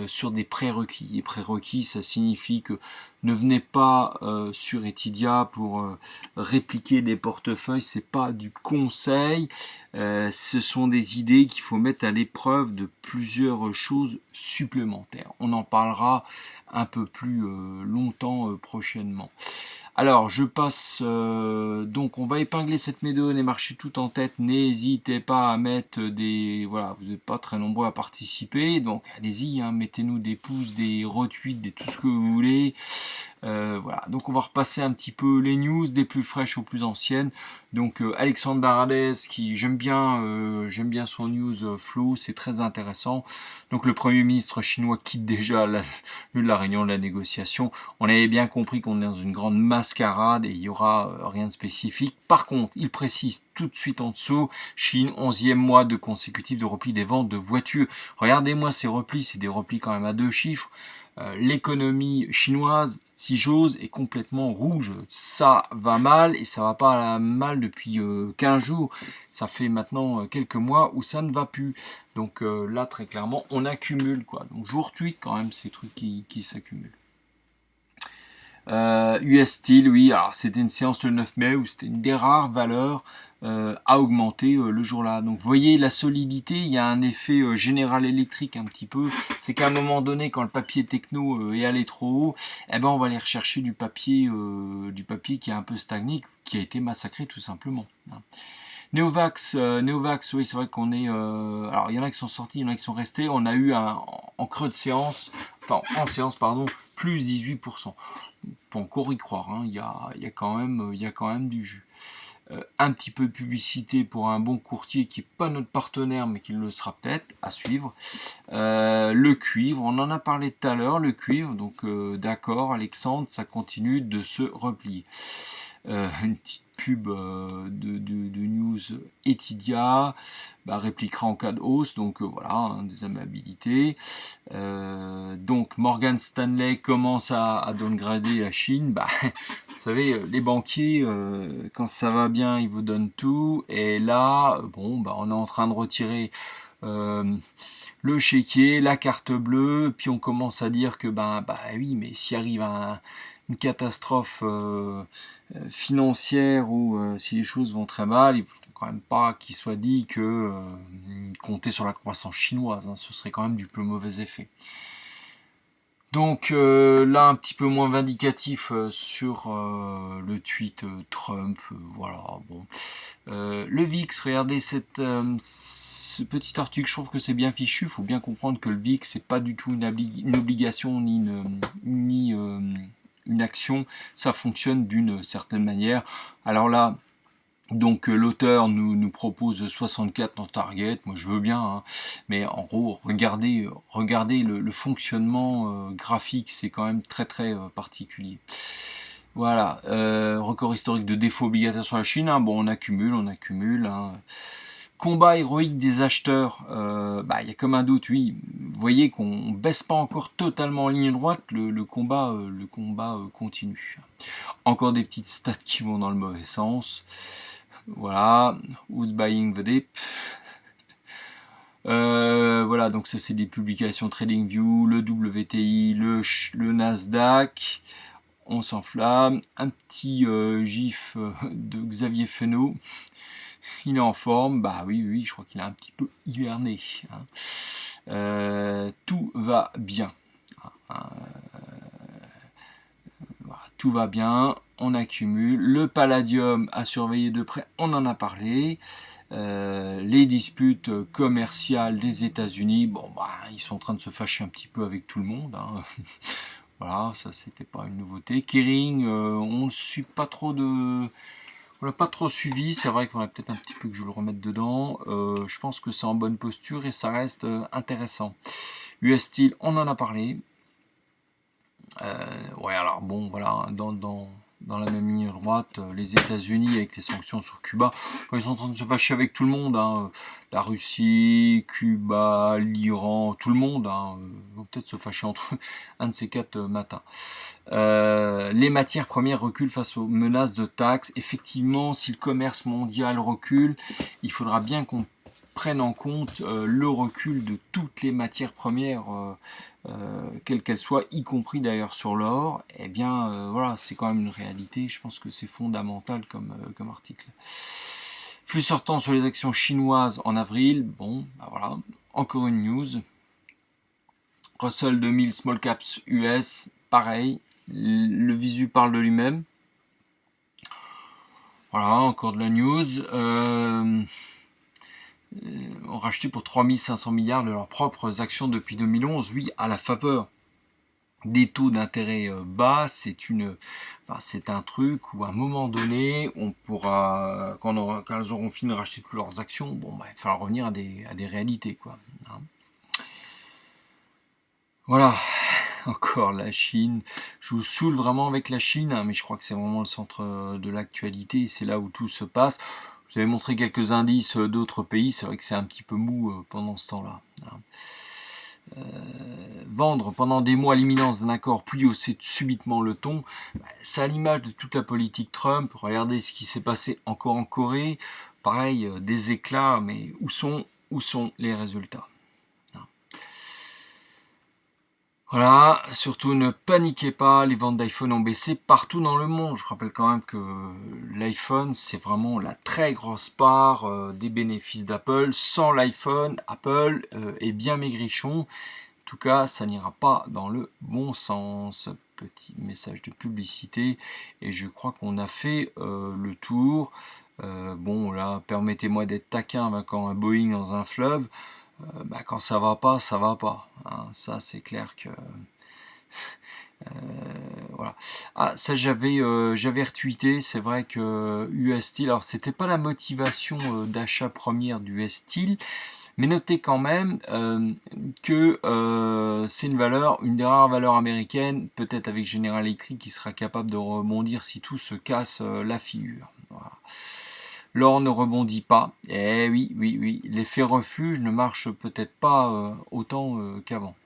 sur des prérequis. Les prérequis, ça signifie que ne venez pas sur Etidia pour répliquer des portefeuilles, c'est pas du conseil, ce sont des idées qu'il faut mettre à l'épreuve de plusieurs choses supplémentaires. On en parlera un peu plus longtemps prochainement. Alors, je passe, donc on va épingler cette méthode, les marchés tout en tête, n'hésitez pas à mettre des, voilà, vous n'êtes pas très nombreux à participer, donc allez-y, hein, mettez-nous des pouces, des retweets, des tout ce que vous voulez. Voilà, donc on va repasser un petit peu les news, des plus fraîches aux plus anciennes. Donc Alexandre Baradez, qui j'aime bien son news flow, c'est très intéressant. Donc le Premier ministre chinois quitte déjà la réunion de la négociation. On avait bien compris qu'on est dans une grande mascarade et il n'y aura rien de spécifique. Par contre, il précise tout de suite en dessous, Chine, 11e mois de consécutif de repli des ventes de voitures. Regardez-moi ces replis, c'est des replis quand même à 2 chiffres. L'économie chinoise, si j'ose, est complètement rouge. Ça va mal et ça va pas mal depuis 15 jours. Ça fait maintenant quelques mois où ça ne va plus. Donc là, très clairement, on accumule, quoi. Donc je vous retweet quand même ces trucs qui s'accumulent. US Steel, oui, alors c'était une séance le 9 mai où c'était une des rares valeurs à augmenter le jour-là. Donc vous voyez la solidité, il y a un effet général électrique un petit peu. C'est qu'à un moment donné, quand le papier techno est allé trop haut, eh ben on va aller rechercher du papier qui est un peu stagné, qui a été massacré tout simplement. Neovax, oui, c'est vrai qu'on est. Alors, il y en a qui sont sortis, il y en a qui sont restés. On a eu en creux de séance, enfin en séance, pardon, plus 18%. On peut encore y croire, hein, il y a quand même du jus. Un petit peu de publicité pour un bon courtier qui n'est pas notre partenaire, mais qui le sera peut-être, à suivre. Le cuivre, on en a parlé tout à l'heure, le cuivre, donc d'accord, Alexandre, ça continue de se replier. Une petite pub de news Etidia, répliquera en cas de hausse, donc voilà, hein, des amabilités. Donc Morgan Stanley commence à downgrader la Chine. Vous savez, les banquiers, quand ça va bien, ils vous donnent tout, et là, bon, on est en train de retirer le chéquier, la carte bleue, puis on commence à dire que oui, mais s'il arrive une catastrophe financière ou si les choses vont très mal, il ne faut quand même pas qu'il soit dit que compter sur la croissance chinoise, hein, ce serait quand même du plus mauvais effet. Donc là, un petit peu moins vindicatif sur le tweet Trump, voilà, bon. Le VIX, regardez ce petit article, je trouve que c'est bien fichu. Il faut bien comprendre que le VIX, c'est pas du tout une obligation ni une action, ça fonctionne d'une certaine manière. Alors là, donc l'auteur nous propose 64 dans Target, moi je veux bien, hein, mais en gros, regardez le fonctionnement graphique, c'est quand même très très particulier. Voilà, record historique de défaut obligataire sur la Chine, hein, bon on accumule, hein. Combat héroïque des acheteurs, y a comme un doute, oui. Vous voyez qu'on baisse pas encore totalement en ligne droite, le combat continue. Encore des petites stats qui vont dans le mauvais sens. Voilà, who's buying the dip? Voilà, donc ça c'est des publications TradingView, le WTI, le Nasdaq. On s'enflamme. Un petit gif de Xavier Fenot. Il est en forme, oui, je crois qu'il a un petit peu hiberné. Hein. tout va bien. Voilà, tout va bien, on accumule. Le palladium à surveiller de près, on en a parlé. Les disputes commerciales des États-Unis, bon, bah, ils sont en train de se fâcher un petit peu avec tout le monde. Hein. Voilà, ça c'était pas une nouveauté. Kering, on ne suit pas trop de. On l'a pas trop suivi, c'est vrai qu'il faudrait peut-être un petit peu que je le remette dedans. Je pense que c'est en bonne posture et ça reste intéressant. US Steel, on en a parlé. Ouais, alors bon, voilà, dans la même ligne droite, les États-Unis avec les sanctions sur Cuba, ils sont en train de se fâcher avec tout le monde, hein, la Russie, Cuba, l'Iran, tout le monde, hein, vont peut-être se fâcher entre un de ces quatre matins. Les matières premières reculent face aux menaces de taxes. Effectivement, si le commerce mondial recule, il faudra bien qu'on prenne en compte le recul de toutes les matières premières, quelles qu'elles soient, y compris d'ailleurs sur l'or. Eh bien, voilà, c'est quand même une réalité. Je pense que c'est fondamental comme article. Flux sortant sur les actions chinoises en avril. Bon, bah voilà, encore une news. Russell 2000 Small Caps US, pareil. Le visu parle de lui-même. Voilà, encore de la news. Ont racheté pour 3500 milliards de leurs propres actions depuis 2011. Oui, à la faveur des taux d'intérêt bas, c'est un truc où à un moment donné, on pourra, quand elles auront fini de racheter toutes leurs actions, bon, bah, il va falloir revenir à des réalités, quoi. Hein. Voilà. Encore la Chine. Je vous saoule vraiment avec la Chine, hein, mais je crois que c'est vraiment le centre de l'actualité. C'est là où tout se passe. Je vous avais montré quelques indices d'autres pays. C'est vrai que c'est un petit peu mou pendant ce temps-là. Vendre pendant des mois l'imminence d'un accord, puis hausser subitement le ton, c'est à l'image de toute la politique Trump. Regardez ce qui s'est passé encore en Corée. Pareil, des éclats, mais où sont les résultats? Voilà, surtout ne paniquez pas, les ventes d'iPhone ont baissé partout dans le monde. Je rappelle quand même que l'iPhone, c'est vraiment la très grosse part des bénéfices d'Apple. Sans l'iPhone, Apple est bien maigrichon. En tout cas, ça n'ira pas dans le bon sens. Petit message de publicité. Et je crois qu'on a fait le tour. Bon, là, permettez-moi d'être taquin quand un Boeing dans un fleuve. Bah, quand ça va pas, ça va pas. Hein. Ça, c'est clair que... voilà. Ah, ça j'avais retweeté, c'est vrai que US Steel, alors c'était pas la motivation d'achat première du US Steel, mais notez quand même que c'est une des rares valeurs américaines, peut-être avec General Electric, qui sera capable de rebondir si tout se casse la figure. Voilà. L'or ne rebondit pas. Eh oui, l'effet refuge ne marche peut-être pas autant qu'avant.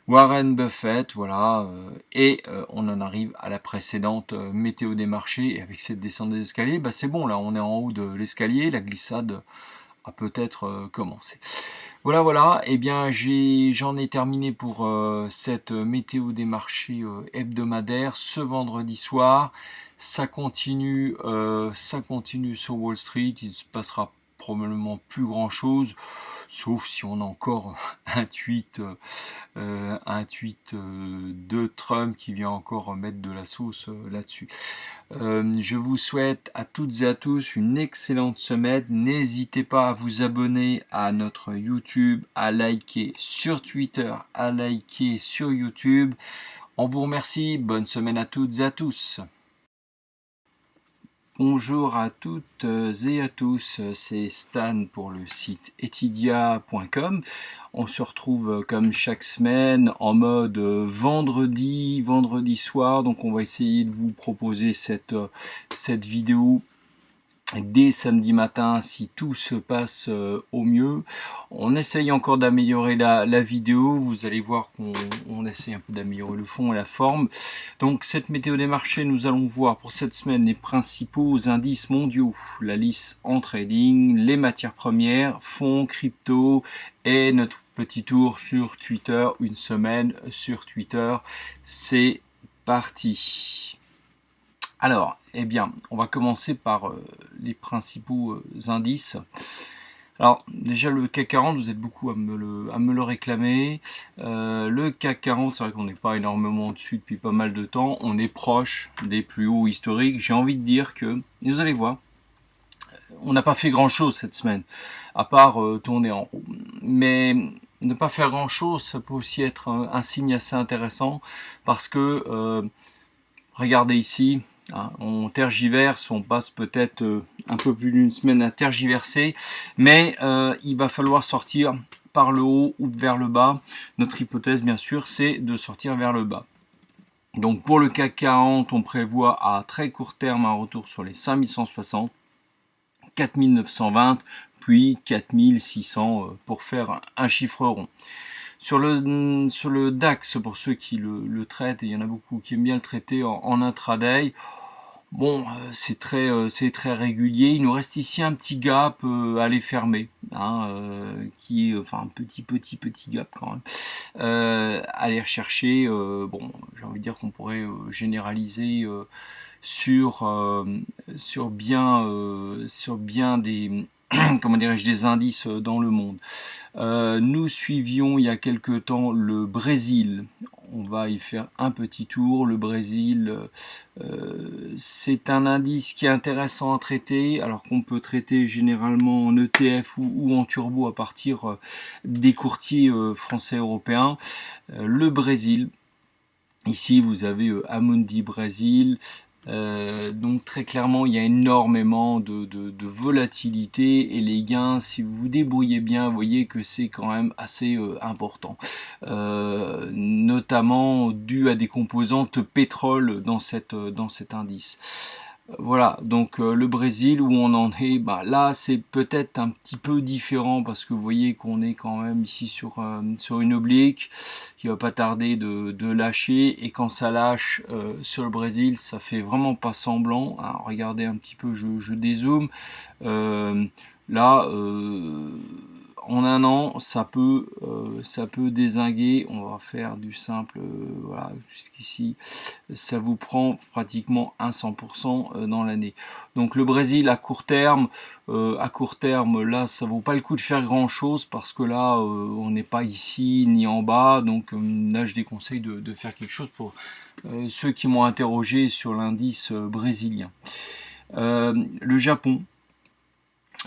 Warren Buffett, voilà, et on en arrive à la précédente météo des marchés, et avec cette descente des escaliers, bah c'est bon, là on est en haut de l'escalier, la glissade a peut-être commencé. Voilà, et eh bien j'en ai terminé pour cette météo des marchés hebdomadaire ce vendredi soir. Ça continue sur Wall Street, il se passera probablement plus grand chose, sauf si on a encore un tweet de Trump qui vient encore mettre de la sauce là-dessus. Je vous souhaite à toutes et à tous une excellente semaine. N'hésitez pas à vous abonner à notre YouTube, à liker sur Twitter, à liker sur YouTube. On vous remercie. Bonne semaine à toutes et à tous. Bonjour à toutes et à tous, c'est Stan pour le site etidia.com. On se retrouve comme chaque semaine en mode vendredi soir, donc on va essayer de vous proposer cette vidéo dès samedi matin si tout se passe au mieux. On essaye encore d'améliorer la vidéo, vous allez voir qu'on essaye un peu d'améliorer le fond et la forme. Donc cette météo des marchés, nous allons voir pour cette semaine les principaux indices mondiaux, la liste en trading, les matières premières, fonds, crypto et notre petit tour sur Twitter, une semaine sur Twitter. C'est parti. Alors, eh bien, on va commencer par les principaux indices. Alors déjà le CAC 40, vous êtes beaucoup à me le réclamer. Le CAC 40, c'est vrai qu'on n'est pas énormément au-dessus depuis pas mal de temps. On est proche des plus hauts historiques. J'ai envie de dire que, vous allez voir, on n'a pas fait grand-chose cette semaine, à part tourner en rond. Mais ne pas faire grand-chose, ça peut aussi être un signe assez intéressant, parce que, regardez ici, hein, on tergiverse, on passe peut-être un peu plus d'une semaine à tergiverser, mais il va falloir sortir par le haut ou vers le bas. Notre hypothèse, bien sûr, c'est de sortir vers le bas. Donc pour le CAC 40, on prévoit à très court terme un retour sur les 5160, 4920, puis 4600 pour faire un chiffre rond. Sur le DAX, pour ceux qui le traitent, et il y en a beaucoup qui aiment bien le traiter en intraday, bon, c'est très régulier. Il nous reste ici un petit gap à aller fermer, hein, enfin un petit gap quand même. À aller rechercher. Bon, j'ai envie de dire qu'on pourrait généraliser sur bien des comment dirais-je, des indices dans le monde. Nous suivions il y a quelque temps le Brésil. On va y faire un petit tour. Le Brésil, c'est un indice qui est intéressant à traiter, alors qu'on peut traiter généralement en ETF ou en turbo à partir des courtiers français européens. Le Brésil, ici vous avez Amundi Brésil. Donc très clairement il y a énormément de volatilité, et les gains, si vous vous débrouillez bien, vous voyez que c'est quand même assez important, notamment dû à des composantes pétrole dans cet indice. Voilà, donc le Brésil, où on en est, bah, là c'est peut-être un petit peu différent, parce que vous voyez qu'on est quand même ici sur une oblique qui va pas tarder de lâcher, et quand ça lâche sur le Brésil, ça fait vraiment pas semblant. Alors, regardez un petit peu, je dézoome. Là, en un an, ça peut dézinguer. On va faire du simple, voilà, jusqu'ici, ça vous prend pratiquement un 100% dans l'année. Donc le Brésil à court terme, là, ça vaut pas le coup de faire grand chose, parce que là, on n'est pas ici ni en bas. Donc là, je déconseille de faire quelque chose pour ceux qui m'ont interrogé sur l'indice brésilien. Le Japon.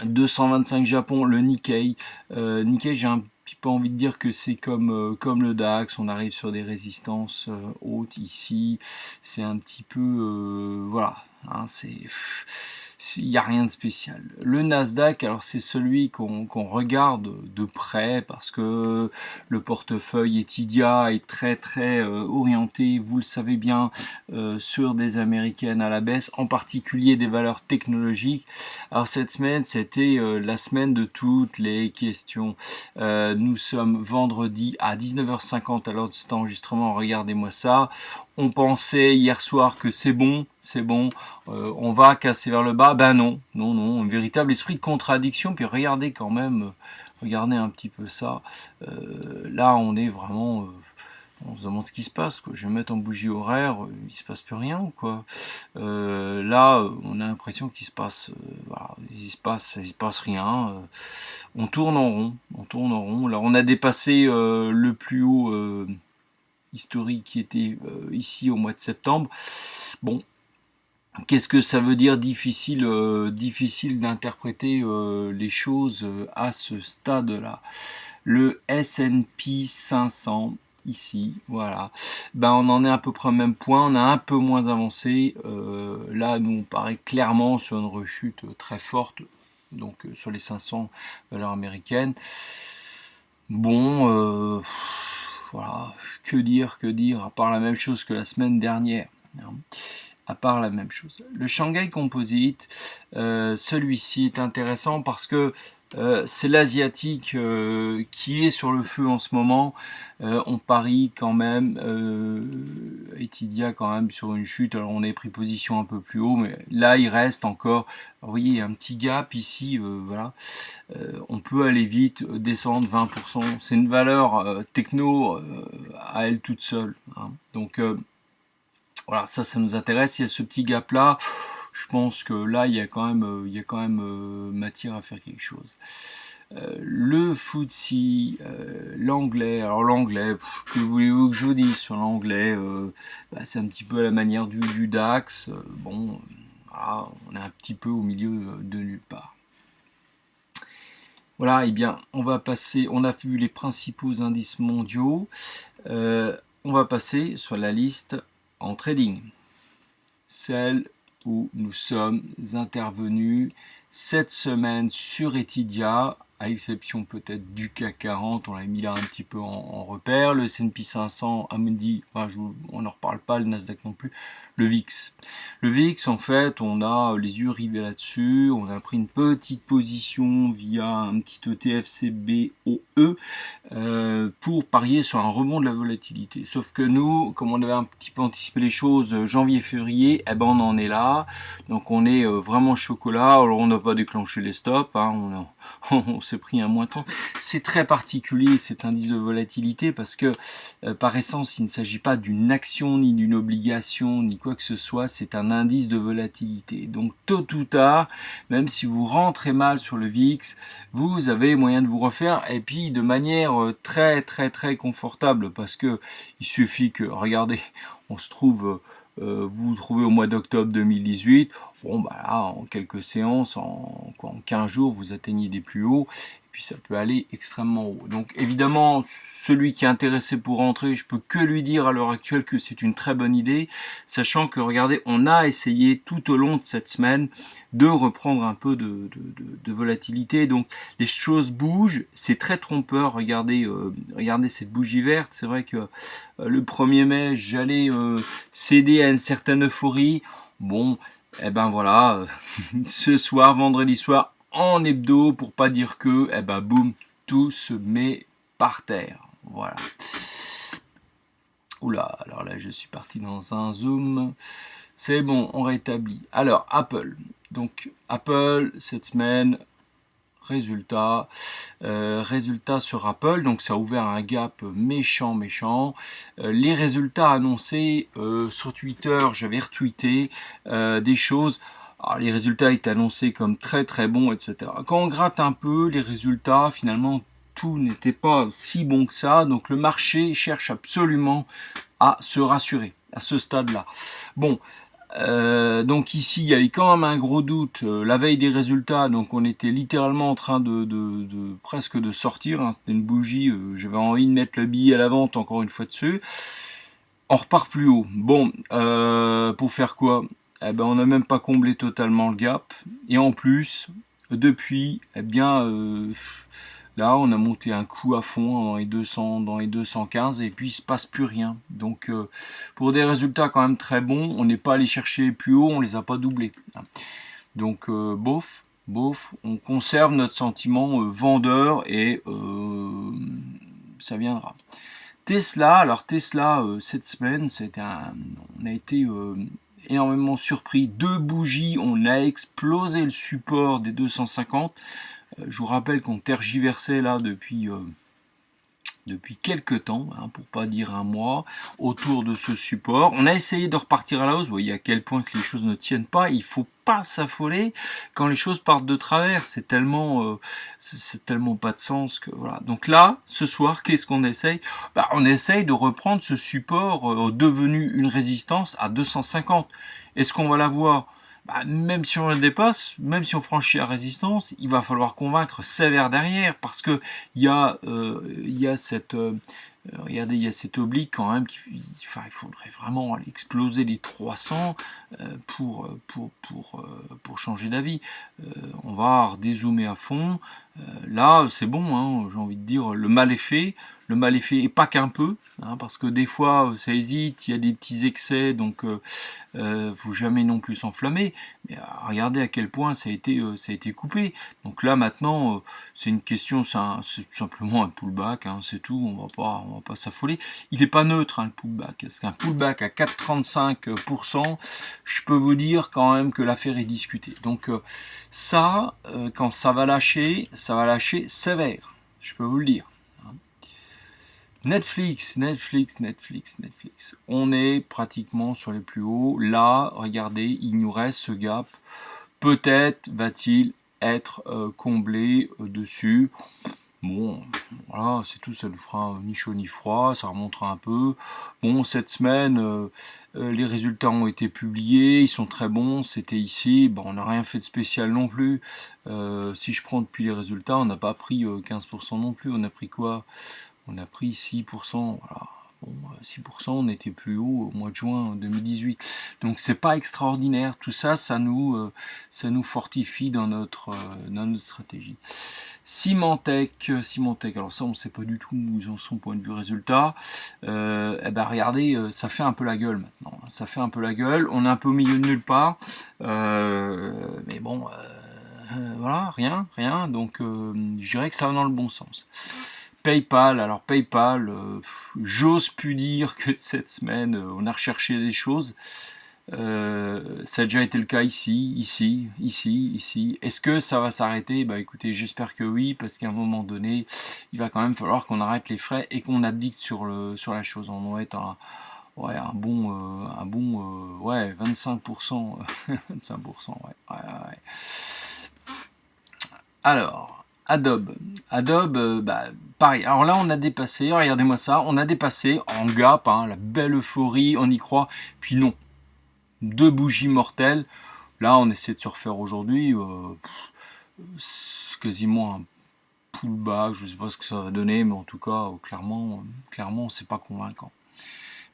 225 Japon, le Nikkei. Nikkei, j'ai un petit peu envie de dire que c'est comme le DAX, on arrive sur des résistances hautes ici. C'est un petit peu, voilà, hein, il n'y a rien de spécial. Le Nasdaq, alors c'est celui qu'on regarde de près, parce que le portefeuille Etidia est très orienté, vous le savez bien, sur des américaines à la baisse, en particulier des valeurs technologiques. Alors cette semaine, c'était la semaine de toutes les questions. Nous sommes vendredi à 19h50 à l'heure de cet enregistrement, regardez-moi ça. On pensait hier soir que c'est bon, on va casser vers le bas. Ben non, un véritable esprit de contradiction. Puis regardez quand même, regardez un petit peu ça. Là, on est vraiment, on se demande ce qui se passe, quoi. Je vais mettre en bougie horaire, il se passe plus rien, quoi. Là, on a l'impression qu'il se passe, voilà, il se passe rien. On tourne en rond. Là, on a dépassé le plus haut historique qui était ici au mois de septembre. Bon, qu'est-ce que ça veut dire? Difficile d'interpréter les choses à ce stade-là. Le S&P 500, ici, voilà, ben on en est à peu près au même point, on a un peu moins avancé. Là, nous, on paraît clairement sur une rechute très forte, donc sur les 500 valeurs américaines. Bon, voilà, que dire, à part la même chose que la semaine dernière, hein. À part la même chose. Le Shanghai Composite, celui-ci est intéressant parce que c'est l'asiatique qui est sur le feu en ce moment. On parie quand même, Etidia quand même sur une chute. Alors on est pris position un peu plus haut, mais là il reste encore, vous voyez, il y a un petit gap ici, voilà. On peut aller vite, descendre 20%. C'est une valeur techno à elle toute seule, hein. Donc voilà, ça nous intéresse. Il y a ce petit gap là. je pense que là, il y a quand même matière à faire quelque chose. Le FTSE, l'anglais, alors l'anglais, que voulez-vous que je vous dise sur l'anglais, c'est un petit peu à la manière du DAX, bon, voilà, on est un petit peu au milieu de nulle part. Voilà, et bien, on va passer, on a vu les principaux indices mondiaux, on va passer sur la liste en trading, celle où nous sommes intervenus cette semaine sur Etidia, à l'exception peut-être du CAC 40, on l'a mis là un petit peu en repère, le S&P 500, Amundi, on n'en reparle pas, le Nasdaq non plus, le VIX. Le VIX, en fait, on a les yeux rivés là-dessus, on a pris une petite position via un petit ETF CBOE pour parier sur un rebond de la volatilité. Sauf que nous, comme on avait un petit peu anticipé les choses, janvier-février, eh ben on en est là. Donc on est vraiment chocolat. Alors on n'a pas déclenché les stops, hein, on s'est pris un moins temps. C'est très particulier cet indice de volatilité parce que par essence, il ne s'agit pas d'une action, ni d'une obligation, ni quoi que ce soit. C'est un indice de volatilité. Donc tôt ou tard, même si vous rentrez mal sur le VIX, vous avez moyen de vous refaire, et puis de manière très confortable, parce que il suffit que, regardez, on se trouve, vous vous trouvez au mois d'octobre 2018, bon bah là, en quelques séances, en 15 jours, vous atteignez des plus hauts, puis ça peut aller extrêmement haut. Donc évidemment, celui qui est intéressé pour rentrer, je peux que lui dire à l'heure actuelle que c'est une très bonne idée, sachant que, regardez, on a essayé tout au long de cette semaine de reprendre un peu de volatilité, donc les choses bougent, c'est très trompeur. Regardez, regardez cette bougie verte, c'est vrai que le 1er mai, j'allais céder à une certaine euphorie, bon, et ben voilà, ce soir, vendredi soir, en hebdo, pour pas dire que, et ben boum, tout se met par terre, voilà. Oula, alors là je suis parti dans un zoom, c'est bon, on rétablit. Alors Apple, donc Apple cette semaine, résultat sur Apple, donc ça a ouvert un gap méchant. Les résultats annoncés sur Twitter, j'avais retweeté des choses. Alors, les résultats étaient annoncés comme très bons, etc. Quand on gratte un peu les résultats, finalement tout n'était pas si bon que ça, donc le marché cherche absolument à se rassurer à ce stade-là. Bon, donc ici il y avait quand même un gros doute la veille des résultats, donc on était littéralement en train de presque de sortir, hein. C'était une bougie, j'avais envie de mettre le billet à la vente encore une fois dessus. On repart plus haut. Bon, pour faire quoi? Eh ben on n'a même pas comblé totalement le gap, et en plus depuis, eh bien là, on a monté un coup à fond dans les 200, dans les 215, et puis il se passe plus rien. Donc, pour des résultats quand même très bons, on n'est pas allé chercher plus haut, on les a pas doublés. Donc, bof, on conserve notre sentiment vendeur, et ça viendra. Tesla, alors Tesla, cette semaine, on a été énormément surpris. 2 bougies, on a explosé le support des 250. Je vous rappelle qu'on tergiversait là depuis quelques temps, hein, pour pas dire un mois, autour de ce support. On a essayé de repartir à la hausse. Vous voyez à quel point que les choses ne tiennent pas. Il faut pas s'affoler quand les choses partent de travers. C'est tellement pas de sens que voilà. Donc là, ce soir, qu'est-ce qu'on essaye? On essaye de reprendre ce support devenu une résistance à 250. Est-ce qu'on va l'avoir? Même si on le dépasse, même si on franchit la résistance, il va falloir convaincre sévère derrière, parce que il y a cette regardez, il y a cette oblique quand même il faudrait vraiment aller exploser les 300 pour changer d'avis. On va redézoomer à fond. Là, c'est bon, hein, j'ai envie de dire, le mal est fait. Le mal est fait, et pas qu'un peu, hein, parce que des fois, ça hésite, il y a des petits excès, donc faut jamais non plus s'enflammer. Mais regardez à quel point ça a été coupé. Donc là, maintenant, c'est une question, c'est tout simplement un pullback, hein, c'est tout, on va pas s'affoler. Il n'est pas neutre, hein, le pullback. Parce qu'un pullback à 4,35%, je peux vous dire quand même que l'affaire est discutée. Donc ça, quand ça va lâcher sévère, je peux vous le dire. Netflix. On est pratiquement sur les plus hauts. Là, regardez, il nous reste ce gap. Peut-être va-t-il être comblé dessus. Bon, voilà, c'est tout, ça nous fera ni chaud ni froid, ça remontera un peu. Bon, cette semaine, les résultats ont été publiés, ils sont très bons, c'était ici. Bon, on n'a rien fait de spécial non plus. Si je prends depuis les résultats, on n'a pas pris 15% non plus, on a pris quoi? On a pris 6%, voilà. Bon, 6%, on était plus haut au mois de juin 2018. Donc c'est pas extraordinaire. Tout ça, ça nous fortifie dans notre stratégie. Symantec, alors ça on ne sait pas du tout où ils en sont point de vue résultat. Eh ben regardez, ça fait un peu la gueule maintenant. Ça fait un peu la gueule. On est un peu au milieu de nulle part. Mais bon, voilà, rien. Donc je dirais que ça va dans le bon sens. PayPal, alors PayPal, j'ose plus dire que cette semaine on a recherché des choses. Ça a déjà été le cas ici. Est-ce que ça va s'arrêter? Bah écoutez, j'espère que oui, parce qu'à un moment donné, il va quand même falloir qu'on arrête les frais et qu'on abdique sur la chose. On doit être un bon 25%, 25%, ouais. Alors, Adobe, bah, pareil. Alors là, on a dépassé, regardez-moi ça, on a dépassé en gap, hein, la belle euphorie, on y croit, puis non. 2 bougies mortelles. Là, on essaie de se refaire aujourd'hui. C'est quasiment un pullback. Je ne sais pas ce que ça va donner, mais en tout cas, clairement, c'est pas convaincant.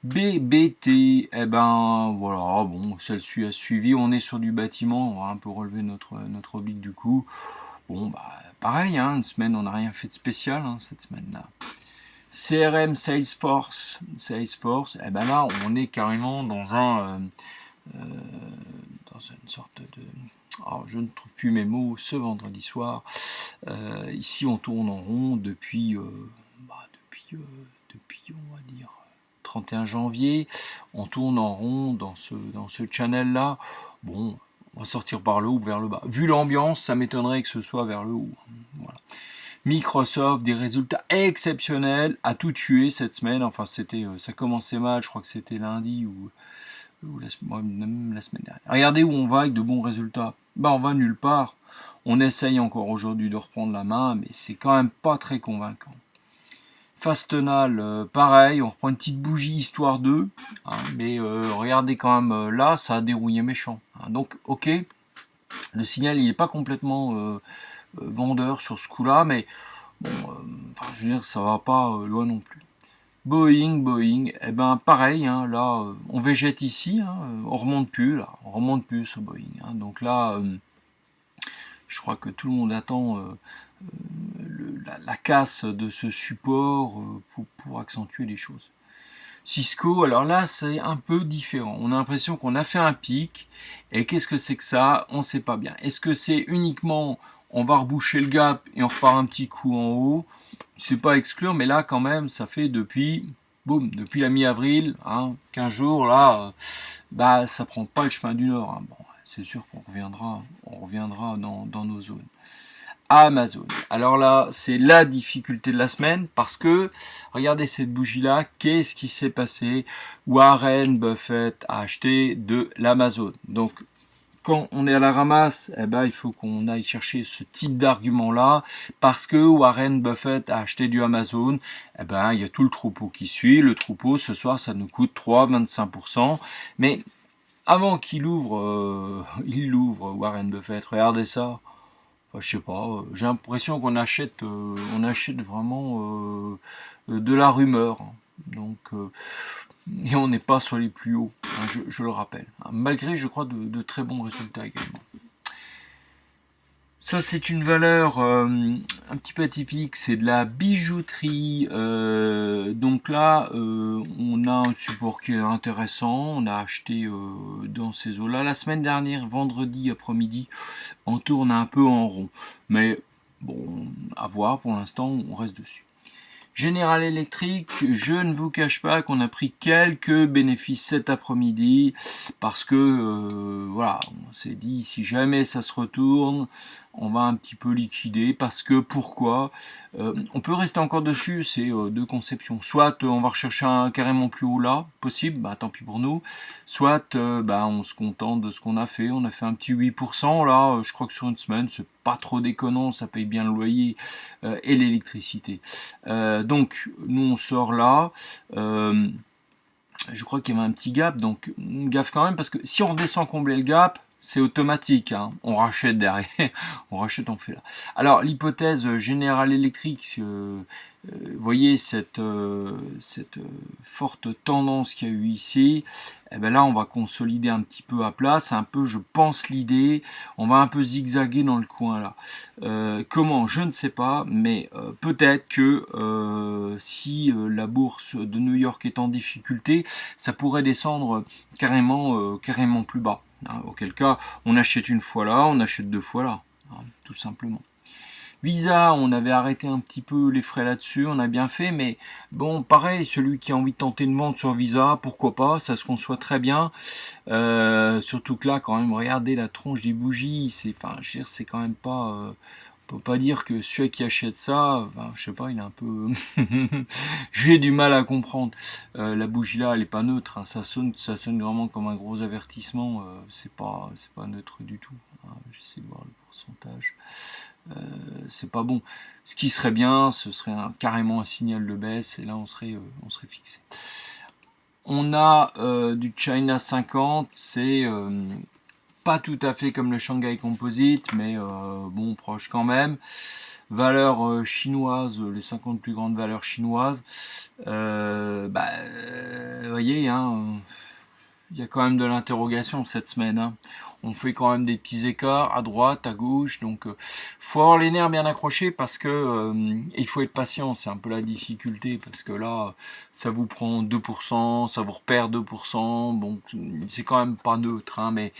BBT, eh ben voilà, bon, celle-ci a suivi. On est sur du bâtiment. On va un peu relever notre oblique du coup. Bon, bah pareil, hein, une semaine, on n'a rien fait de spécial hein, cette semaine-là. CRM Salesforce, eh ben là, on est carrément dans une sorte de... Alors, je ne trouve plus mes mots ce vendredi soir. Ici, on tourne en rond depuis, on va dire, 31 janvier. On tourne en rond dans ce channel-là. Bon, on va sortir par le haut ou vers le bas. Vu l'ambiance, ça m'étonnerait que ce soit vers le haut. Voilà. Microsoft, des résultats exceptionnels, a tout tué cette semaine. Enfin, ça commençait mal, je crois que c'était lundi ou même la semaine dernière. Regardez où on va avec de bons résultats. Bah, on va nulle part. On essaye encore aujourd'hui de reprendre la main, mais c'est quand même pas très convaincant. Fastenal, pareil, on reprend une petite bougie histoire d'eux, hein, mais regardez quand même, là, ça a dérouillé méchant. Hein, donc, ok, le signal, il n'est pas complètement vendeur sur ce coup-là, mais bon, je veux dire, ça va pas loin non plus. Boeing, eh ben pareil, hein, là, on végète ici, hein, on remonte plus sur Boeing. Hein, donc là, je crois que tout le monde attend la casse de ce support pour accentuer les choses. Cisco, alors là, c'est un peu différent. On a l'impression qu'on a fait un pic, et qu'est-ce que c'est que ça? On ne sait pas bien. Est-ce que c'est uniquement, on va reboucher le gap et on repart un petit coup en haut? C'est pas à exclure, mais là, quand même, ça fait depuis la mi-avril, hein, 15 jours, là, bah, ça prend pas le chemin du Nord. Hein. Bon, c'est sûr qu'on reviendra dans nos zones. Amazon. Alors là, c'est la difficulté de la semaine parce que, regardez cette bougie-là, qu'est-ce qui s'est passé? Warren Buffett a acheté de l'Amazon. Donc, quand on est à la ramasse, eh ben, il faut qu'on aille chercher ce type d'argument-là parce que Warren Buffett a acheté du Amazon. Eh ben, il y a tout le troupeau qui suit. Le troupeau, ce soir, ça nous coûte 3,25%. Mais avant qu'il ouvre, Warren Buffett. Regardez ça. Enfin, je sais pas, j'ai l'impression qu'on achète vraiment de la rumeur. Hein. Donc, et on n'est pas sur les plus hauts, hein, je le rappelle. Hein, malgré, je crois, de très bons résultats également. Ça, c'est une valeur un petit peu atypique, c'est de la bijouterie. Donc là, on a un support qui est intéressant. On a acheté dans ces eaux-là. La semaine dernière, vendredi après-midi, on tourne un peu en rond. Mais bon, à voir, pour l'instant, on reste dessus. General Electric, je ne vous cache pas qu'on a pris quelques bénéfices cet après-midi parce que voilà, on s'est dit si jamais ça se retourne, on va un petit peu liquider parce que pourquoi on peut rester encore dessus, c'est deux conceptions. Soit on va rechercher un carrément plus haut là, possible, bah tant pis pour nous. Soit bah, on se contente de ce qu'on a fait. On a fait un petit 8% là, je crois que sur une semaine, c'est pas trop déconnant, ça paye bien le loyer et l'électricité. Donc nous on sort là. Je crois qu'il y avait un petit gap, donc gaffe quand même, parce que si on redescend combler le gap, c'est automatique, hein. On rachète derrière, on rachète, on fait là. Alors l'hypothèse General Electric, voyez cette forte tendance qu'il y a eu ici, et ben là on va consolider un petit peu à plat, c'est un peu je pense l'idée, on va un peu zigzaguer dans le coin là. Comment, je ne sais pas, mais peut-être que si la bourse de New York est en difficulté, ça pourrait descendre carrément plus bas. Auquel cas, on achète une fois là, on achète deux fois là, tout simplement. Visa, on avait arrêté un petit peu les frais là-dessus, on a bien fait, mais bon, pareil, celui qui a envie de tenter une vente sur Visa, pourquoi pas, ça se conçoit très bien. Surtout que là, quand même, regardez la tronche des bougies, enfin, je veux dire, c'est quand même pas... on peut pas dire que celui qui achète ça, enfin, je sais pas, il est un peu... J'ai du mal à comprendre. La bougie là, elle est pas neutre, hein. Ça sonne vraiment comme un gros avertissement. C'est pas neutre du tout. J'essaie de voir le pourcentage. C'est pas bon. Ce qui serait bien, ce serait carrément un signal de baisse, et là on serait fixé. On a du China 50, c'est pas tout à fait comme le Shanghai Composite, mais bon, proche quand même. Valeurs chinoises, les 50 plus grandes valeurs chinoises. Vous voyez, hein, il y a quand même de l'interrogation cette semaine. Hein. On fait quand même des petits écarts à droite, à gauche, donc faut avoir les nerfs bien accrochés parce que il faut être patient, c'est un peu la difficulté parce que là, ça vous prend 2%, ça vous repère 2%, bon, c'est quand même pas neutre, hein, mais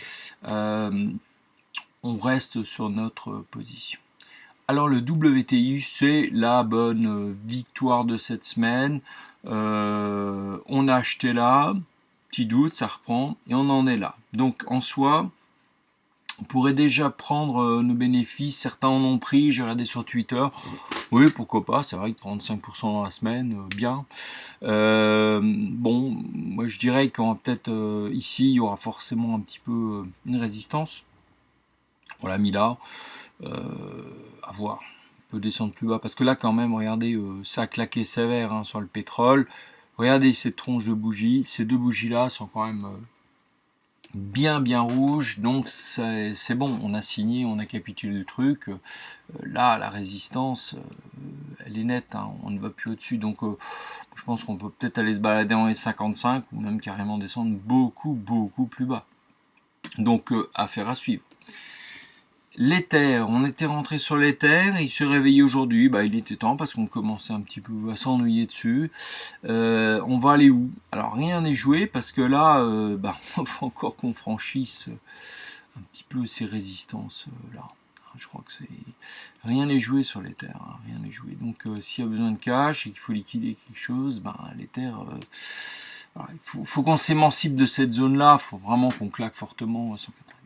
on reste sur notre position. Alors le WTI, c'est la bonne victoire de cette semaine. On a acheté là, petit doute, ça reprend, et on en est là. Donc en soi, on pourrait déjà prendre nos bénéfices, certains en ont pris, j'ai regardé sur Twitter, oui pourquoi pas, c'est vrai que prendre 5% dans la semaine, bien. Bon, moi je dirais qu'en peut-être ici, il y aura forcément un petit peu une résistance. On l'a mis là, à voir, on peut descendre plus bas, parce que là quand même, regardez, ça a claqué sévère hein, sur le pétrole. Regardez cette tronche de bougies, ces deux bougies là sont quand même... bien rouge, donc c'est bon, on a signé, on a capitulé le truc. Là, la résistance, elle est nette, hein, on ne va plus au-dessus, donc je pense qu'on peut peut-être aller se balader en S55 ou même carrément descendre beaucoup plus bas. Donc, affaire à suivre. L'Ether, on était rentré sur l'Ether, il se réveillait aujourd'hui, il était temps parce qu'on commençait un petit peu à s'ennuyer dessus. On va aller où? Alors rien n'est joué parce que là, il faut encore qu'on franchisse un petit peu ces résistances là. Je crois que rien n'est joué sur l'Ether, hein, rien n'est joué. Donc s'il y a besoin de cash et qu'il faut liquider quelque chose, l'Ether... il faut qu'on s'émancipe de cette zone-là, il faut vraiment qu'on claque fortement.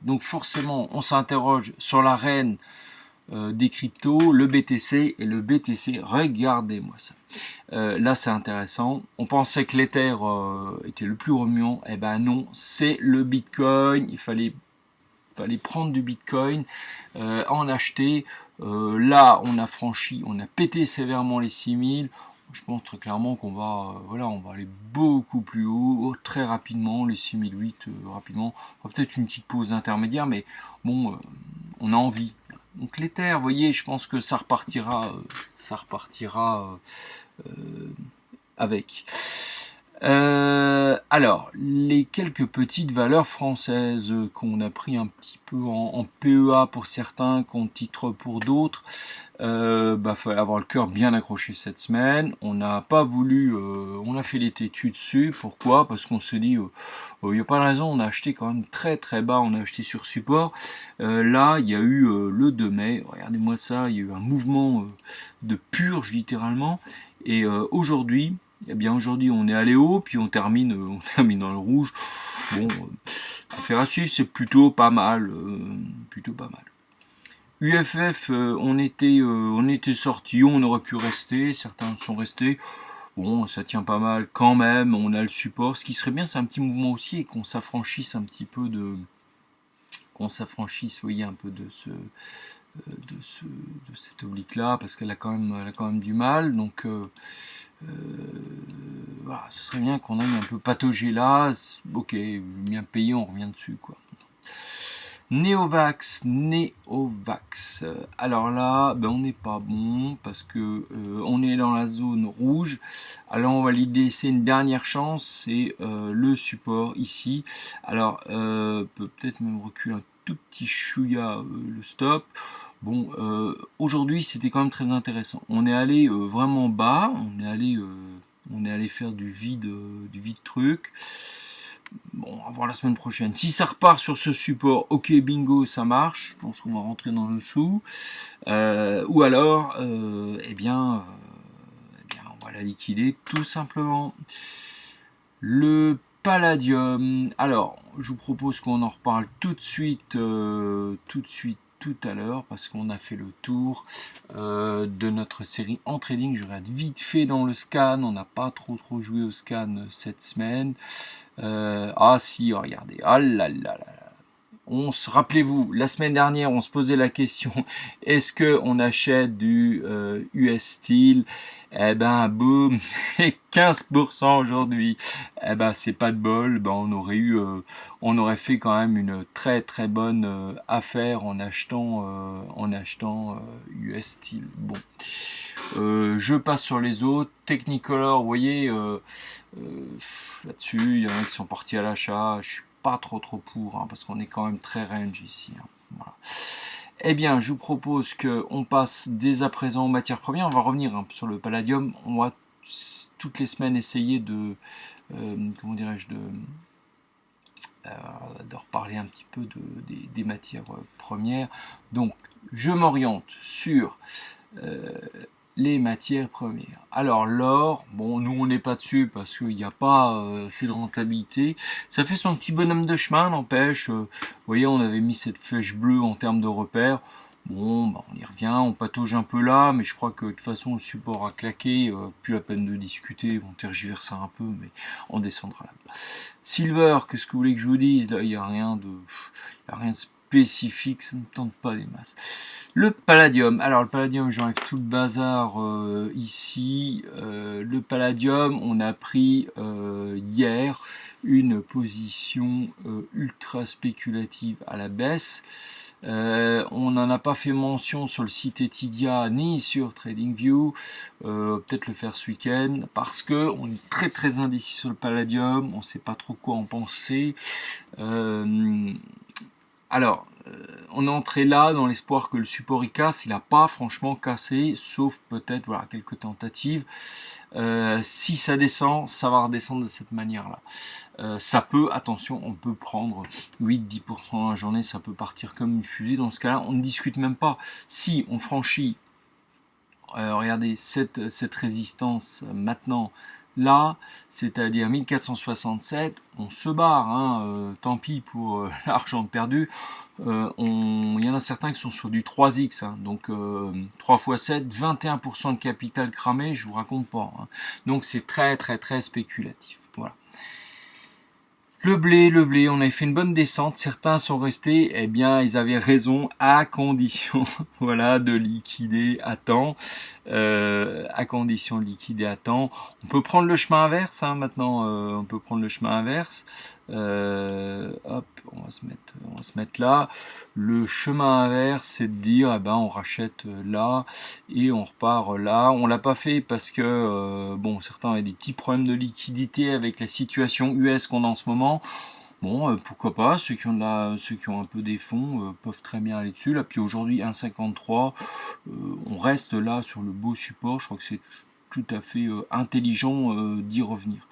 Donc forcément, on s'interroge sur la reine des cryptos, le BTC et le BTC. Regardez-moi ça. Là, c'est intéressant. On pensait que l'Ether était le plus remuant. Eh ben non, c'est le Bitcoin. Il fallait prendre du Bitcoin, en acheter. Là, on a pété sévèrement les 6000. Je pense très clairement qu'on va, on va aller beaucoup plus haut, très rapidement, les 6008 rapidement. On va peut-être une petite pause intermédiaire, mais bon, on a envie. Donc l'Ether, vous voyez, je pense que ça repartira avec. Alors, les quelques petites valeurs françaises qu'on a pris un petit peu en PEA pour certains, qu'on titre pour d'autres, fallait avoir le cœur bien accroché cette semaine. On n'a pas voulu, on a fait les têtus dessus. Pourquoi? Parce qu'on se dit, il n'y a pas de raison, on a acheté quand même très bas, on a acheté sur support. Là, il y a eu le 2 mai, regardez-moi ça, il y a eu un mouvement de purge littéralement. Et aujourd'hui, aujourd'hui on est allé haut, puis on termine dans le rouge. Bon, affaire à suivre, c'est plutôt pas mal, UFF, on était sortis, on aurait pu rester, certains sont restés. Bon, ça tient pas mal quand même, on a le support. Ce qui serait bien, c'est un petit mouvement aussi et qu'on s'affranchisse un petit peu qu'on s'affranchisse, vous voyez, un peu de cette oblique là, parce qu'elle a quand même du mal. Donc, voilà, ce serait bien qu'on aille un peu patauger là. Ok, bien payé, on revient dessus, quoi. Neovax. Alors là, ben on n'est pas bon parce que on est dans la zone rouge. Alors on va lui laisser une dernière chance, c'est le support ici. Alors peut-être même reculer un tout petit chouïa le stop. Bon, aujourd'hui c'était quand même très intéressant. On est allé vraiment bas, on est allé faire du vide truc. Bon, à voir la semaine prochaine. Si ça repart sur ce support, ok, bingo, ça marche. Je pense qu'on va rentrer dans le sous. Ou alors, eh bien, on va la liquider tout simplement. Le palladium. Alors, je vous propose qu'on en reparle tout de suite, tout à l'heure, parce qu'on a fait le tour de notre série en trading. Je regarde vite fait dans le scan. On n'a pas trop joué au scan cette semaine. Ah si, regardez. Ah là là là. Rappelez-vous, la semaine dernière, on se posait la question, est-ce que on achète du US Steel? Eh ben, boum, 15% aujourd'hui. Eh ben, c'est pas de bol. Ben, on aurait fait quand même une très bonne affaire en achetant US Steel. Bon, je passe sur les autres. Technicolor, vous voyez, là-dessus, il y en a qui sont partis à l'achat. Je suis pas trop pour, hein, parce qu'on est quand même très range ici. Hein. Voilà. Eh bien, je vous propose qu'on passe dès à présent aux matières premières. On va revenir hein, sur le palladium. On va toutes les semaines essayer de, comment dirais-je, de reparler un petit peu des matières premières. Donc, je m'oriente sur les matières premières. Alors l'or, bon, nous on n'est pas dessus parce qu'il n'y a pas assez de rentabilité. Ça fait son petit bonhomme de chemin, n'empêche. Vous voyez, on avait mis cette flèche bleue en termes de repères. Bon, bah, on y revient, on patauge un peu là, mais je crois que de toute façon le support a claqué, plus la peine de discuter, on tergiverse un peu, mais on descendra là. Silver, qu'est-ce que vous voulez que je vous dise? Là, il n'y a rien de spécifique, ça ne tente pas les masses. Le palladium, alors le palladium, j'enlève tout le bazar ici. Le palladium, on a pris hier une position ultra spéculative à la baisse. On n'en a pas fait mention sur le site Etidia ni sur TradingView, peut-être le faire ce week-end, parce que on est très indécis sur le palladium, on ne sait pas trop quoi en penser. Alors, on est entré là dans l'espoir que le support il casse, il n'a pas franchement cassé, sauf peut-être voilà, quelques tentatives. Si ça descend, ça va redescendre de cette manière-là. Ça peut, attention, on peut prendre 8-10% dans la journée, ça peut partir comme une fusée. Dans ce cas-là, on ne discute même pas. Si on franchit, regardez, cette résistance maintenant, là, c'est-à-dire 1467, on se barre, hein, tant pis pour l'argent perdu. Il y en a certains qui sont sur du 3x, hein, donc 3 x 7, 21% de capital cramé, je vous raconte pas. Hein. Donc c'est très spéculatif. Voilà. Le blé, on avait fait une bonne descente, certains sont restés, eh bien ils avaient raison à condition voilà, de liquider à temps, à condition de liquider à temps. On peut prendre le chemin inverse hein, maintenant, on peut prendre le chemin inverse. Hop, on va se mettre là. Le chemin inverse, c'est de dire, eh ben on rachète là et on repart là. On l'a pas fait parce que bon, certains avaient des petits problèmes de liquidité avec la situation US qu'on a en ce moment. Bon, pourquoi pas, ceux qui ont un peu des fonds peuvent très bien aller dessus. Là, puis aujourd'hui 1,53, on reste là sur le beau support. Je crois que c'est tout à fait intelligent d'y revenir.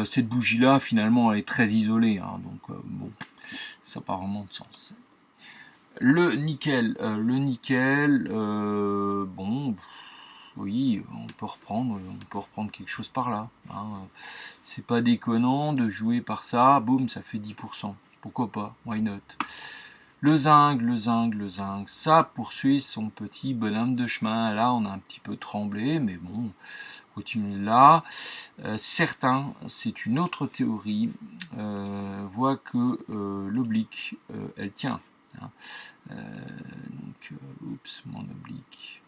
Cette bougie là, finalement, elle est très isolée, hein, donc bon, ça n'a pas vraiment de sens. Le nickel, bon. Oui, on peut reprendre quelque chose par là. Hein. C'est pas déconnant de jouer par ça, boum, ça fait 10%. Pourquoi pas? Why not? Le zinc, ça poursuit son petit bonhomme de chemin. Là, on a un petit peu tremblé, mais bon, continue là. Certains, c'est une autre théorie, voient que l'oblique, elle tient. Hein. Oups, mon oblique.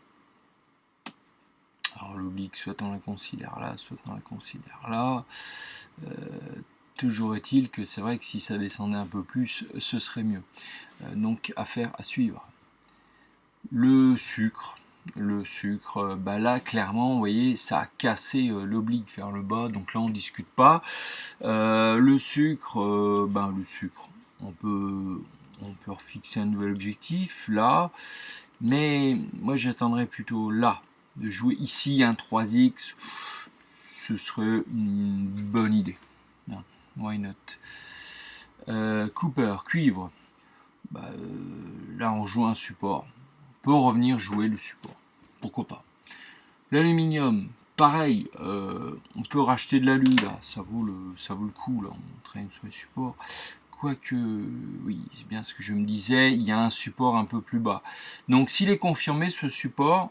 Alors l'oblique, soit on la considère là, soit on la considère là. Toujours est-il que c'est vrai que si ça descendait un peu plus, ce serait mieux. Donc affaire à suivre. Le sucre, bah là clairement, vous voyez, ça a cassé l'oblique vers le bas, donc là on discute pas. Le sucre, on peut refixer un nouvel objectif là, mais moi j'attendrais plutôt là. De jouer ici un 3x, ce serait une bonne idée. Why not? Cooper, cuivre. Là, on joue un support. On peut revenir jouer le support. Pourquoi pas? L'aluminium, pareil. On peut racheter de l'alu là. Ça vaut le coup là. On traîne sur les supports. Quoique, oui, c'est bien ce que je me disais. Il y a un support un peu plus bas. Donc, s'il est confirmé ce support.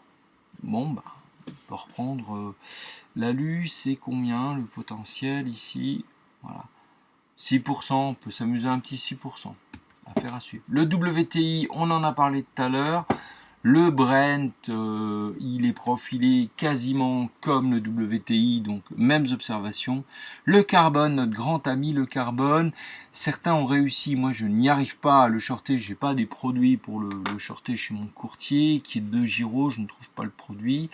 Bon, on peut reprendre l'alu, c'est combien le potentiel ici? Voilà. 6%, on peut s'amuser un petit 6%. Affaire à suivre. Le WTI, on en a parlé tout à l'heure. Le Brent, il est profilé quasiment comme le WTI, donc mêmes observations. Le carbone, notre grand ami le carbone, certains ont réussi, moi je n'y arrive pas à le shorter, j'ai pas des produits pour le shorter chez mon courtier, qui est de Giro, je ne trouve pas le produit.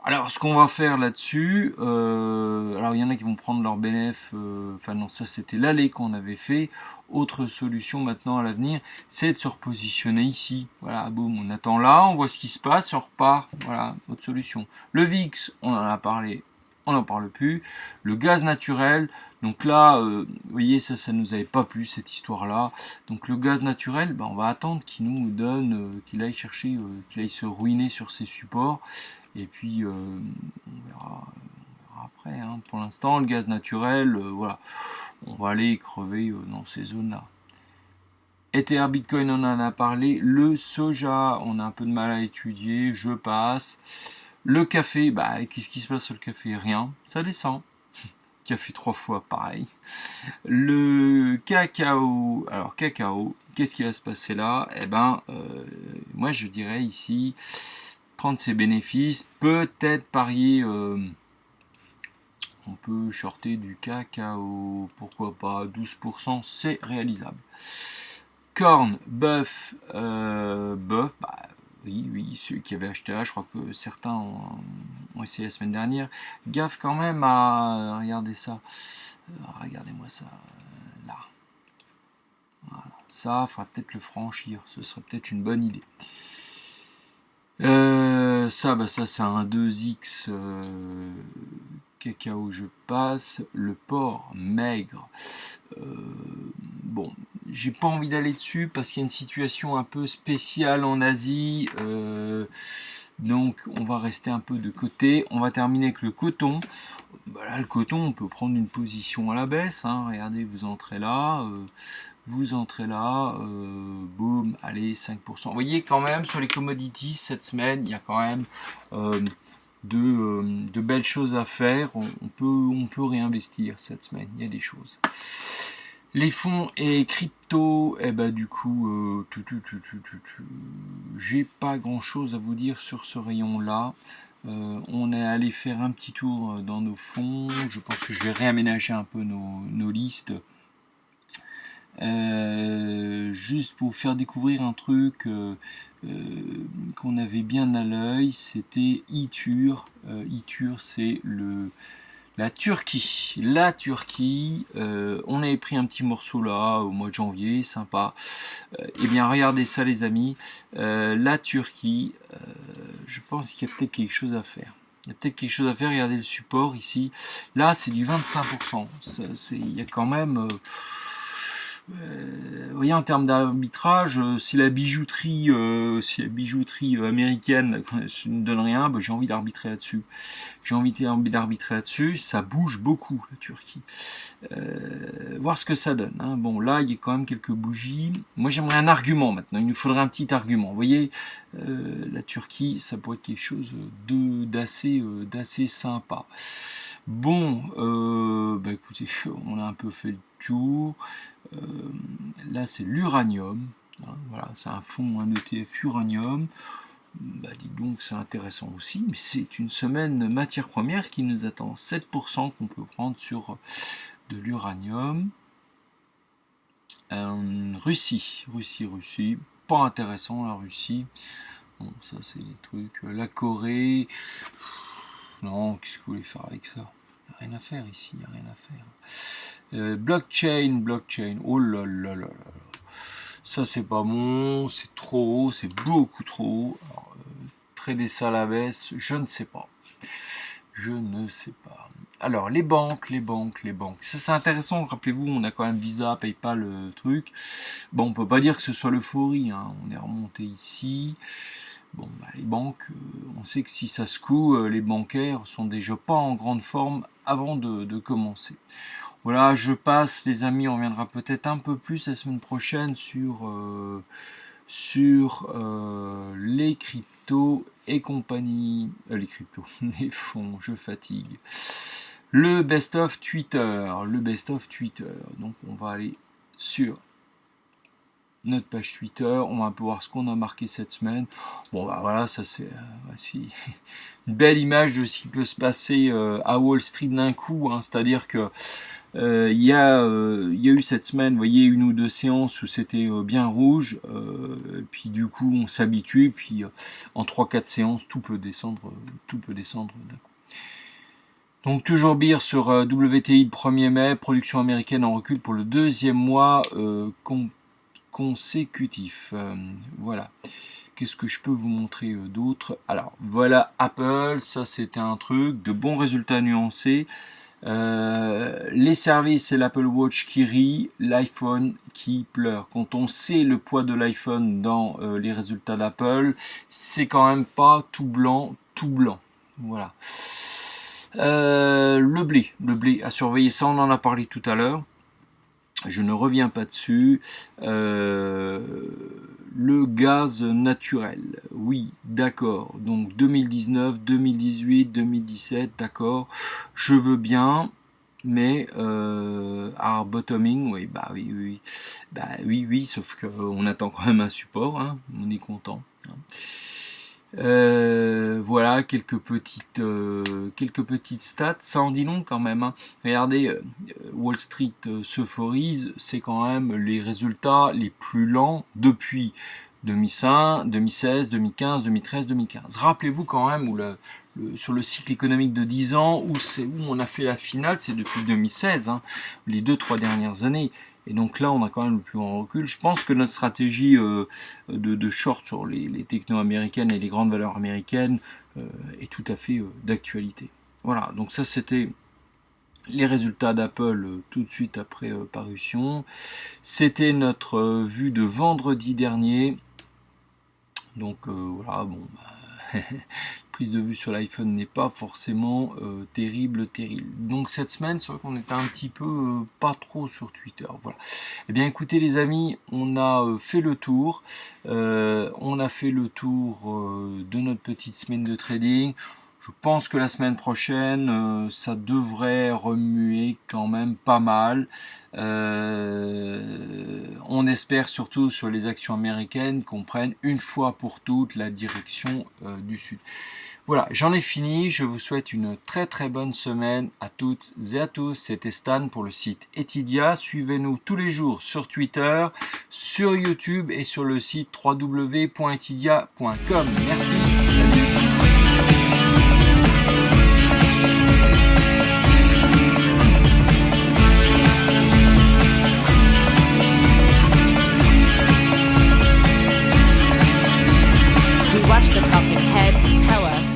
Alors ce qu'on va faire là-dessus, alors il y en a qui vont prendre leur bénéf, enfin non, ça c'était l'aller qu'on avait fait. Autre solution maintenant à l'avenir, c'est de se repositionner ici. Voilà, boum, on attend là, on voit ce qui se passe, on repart. Voilà, autre solution. Le VIX, on en a parlé, on n'en parle plus. Le gaz naturel, donc là, vous voyez, ça nous avait pas plu cette histoire-là. Donc le gaz naturel, on va attendre qu'il nous donne, qu'il aille chercher, qu'il aille se ruiner sur ses supports. Et puis, on verra après. Hein. Pour l'instant, le gaz naturel, voilà, on va aller crever dans ces zones-là. Ether, Bitcoin, on en a parlé. Le soja, on a un peu de mal à étudier, je passe. Le café, qu'est-ce qui se passe sur le café? Rien, ça descend. Café 3 fois, pareil. Le cacao, alors cacao, qu'est-ce qui va se passer là? Moi je dirais ici, prendre ses bénéfices, peut-être parier, on peut shorter du cacao, pourquoi pas, 12%, c'est réalisable. Corn, bœuf, oui, ceux qui avaient acheté là, je crois que certains ont essayé la semaine dernière. Gaffe quand même à regarder ça. Regardez-moi ça, là. Voilà. Ça, il faudra peut-être le franchir, ce serait peut-être une bonne idée. Ça c'est un 2x cacao, je passe. Le porc maigre, bon, j'ai pas envie d'aller dessus parce qu'il y a une situation un peu spéciale en Asie, donc on va rester un peu de côté. On va terminer avec le coton. Là, le coton, on peut prendre une position à la baisse, hein. Regardez, vous entrez là, boum, allez, 5%. Vous voyez quand même, sur les commodities, cette semaine, il y a quand même de belles choses à faire. On peut réinvestir cette semaine, il y a des choses. Les fonds et crypto, du coup, j'ai pas grand chose à vous dire sur ce rayon-là. On est allé faire un petit tour dans nos fonds. Je pense que je vais réaménager un peu nos listes. Juste pour vous faire découvrir un truc qu'on avait bien à l'œil, c'était Itur. Itur, c'est la Turquie. La Turquie, on avait pris un petit morceau là au mois de janvier, sympa. Eh bien, regardez ça, les amis. La Turquie, je pense qu'il y a peut-être quelque chose à faire. Regardez le support ici. Là, c'est du 25%. Il y a quand même. Vous voyez, en termes d'arbitrage, si la bijouterie américaine ne donne rien, j'ai envie d'arbitrer là-dessus. Ça bouge beaucoup, la Turquie. Voir ce que ça donne. Hein. Bon, là, il y a quand même quelques bougies. Moi, j'aimerais un argument maintenant. Il nous faudrait un petit argument. Vous voyez, la Turquie, ça pourrait être quelque chose d'assez sympa. Bon, écoutez, on a un peu fait le tour. Là, c'est l'uranium. Hein, voilà, c'est un fonds, un ETF uranium. Dites donc, c'est intéressant aussi, mais c'est une semaine matière première qui nous attend. 7% qu'on peut prendre sur de l'uranium. Russie. Pas intéressant, la Russie. Bon, ça, c'est des trucs. La Corée. Non, qu'est-ce que vous voulez faire avec ça? Il n'y a rien à faire ici, il n'y a rien à faire. Blockchain. Oh là là là là. Ça, c'est pas bon, c'est trop haut, c'est beaucoup trop haut. Alors, trader ça à la baisse, je ne sais pas. Alors, les banques. Ça, c'est intéressant, rappelez-vous, on a quand même Visa, PayPal, le truc. Bon, on peut pas dire que ce soit l'euphorie, hein. On est remonté ici. Bon, les banques, on sait que si ça secoue, les bancaires sont déjà pas en grande forme avant de commencer. Voilà, je passe, les amis, on reviendra peut-être un peu plus la semaine prochaine sur les cryptos et compagnie. Les cryptos, les fonds, je fatigue. Le best-of Twitter. Donc, on va aller sur notre page Twitter, on va un peu voir ce qu'on a marqué cette semaine. Bon, voilà, ça c'est une belle image de ce qui peut se passer à Wall Street d'un coup, hein. C'est-à-dire que il y a eu cette semaine, vous voyez, 1 ou 2 séances où c'était bien rouge, puis du coup on s'habitue, puis en 3-4 séances tout peut descendre d'un coup. Donc toujours beer sur WTI le 1er mai, production américaine en recul pour le 2e mois consécutif. Voilà. Qu'est-ce que je peux vous montrer d'autre? Alors voilà, Apple, ça c'était un truc, de bons résultats nuancés. Les services et l'Apple Watch qui rit, l'iPhone qui pleure. Quand on sait le poids de l'iPhone dans les résultats d'Apple, c'est quand même pas tout blanc. Voilà. Le blé à surveiller, ça on en a parlé tout à l'heure. Je ne reviens pas dessus. Le gaz naturel, oui, d'accord. Donc 2019, 2018, 2017, d'accord. Je veux bien, mais bottoming, oui, oui, sauf qu'on attend quand même un support, hein, on est content. Hein. Voilà quelques petites stats, ça en dit long quand même, hein. Regardez, Wall Street s'euphorise, c'est quand même les résultats les plus lents depuis 2005, 2016, 2015, 2013, 2015. Rappelez-vous quand même sur le cycle économique de 10 ans où on a fait la finale, c'est depuis 2016, hein, les 2-3 dernières années. Et donc là, on a quand même le plus grand recul. Je pense que notre stratégie de short sur les technos américaines et les grandes valeurs américaines est tout à fait d'actualité. Voilà, donc ça c'était les résultats d'Apple tout de suite après parution. C'était notre vue de vendredi dernier. Donc voilà, bon... prise de vue sur l'iPhone n'est pas forcément terrible. Donc cette semaine, c'est vrai qu'on était un petit peu pas trop sur Twitter. Voilà. Eh bien écoutez les amis, on a fait le tour. De notre petite semaine de trading. Je pense que la semaine prochaine, ça devrait remuer quand même pas mal. On espère surtout sur les actions américaines qu'on prenne une fois pour toutes la direction du sud. Voilà, j'en ai fini. Je vous souhaite une très très bonne semaine à toutes et à tous. C'était Stan pour le site Etidia. Suivez-nous tous les jours sur Twitter, sur YouTube et sur le site www.etidia.com. Merci. Salut. Watch the talking heads tell us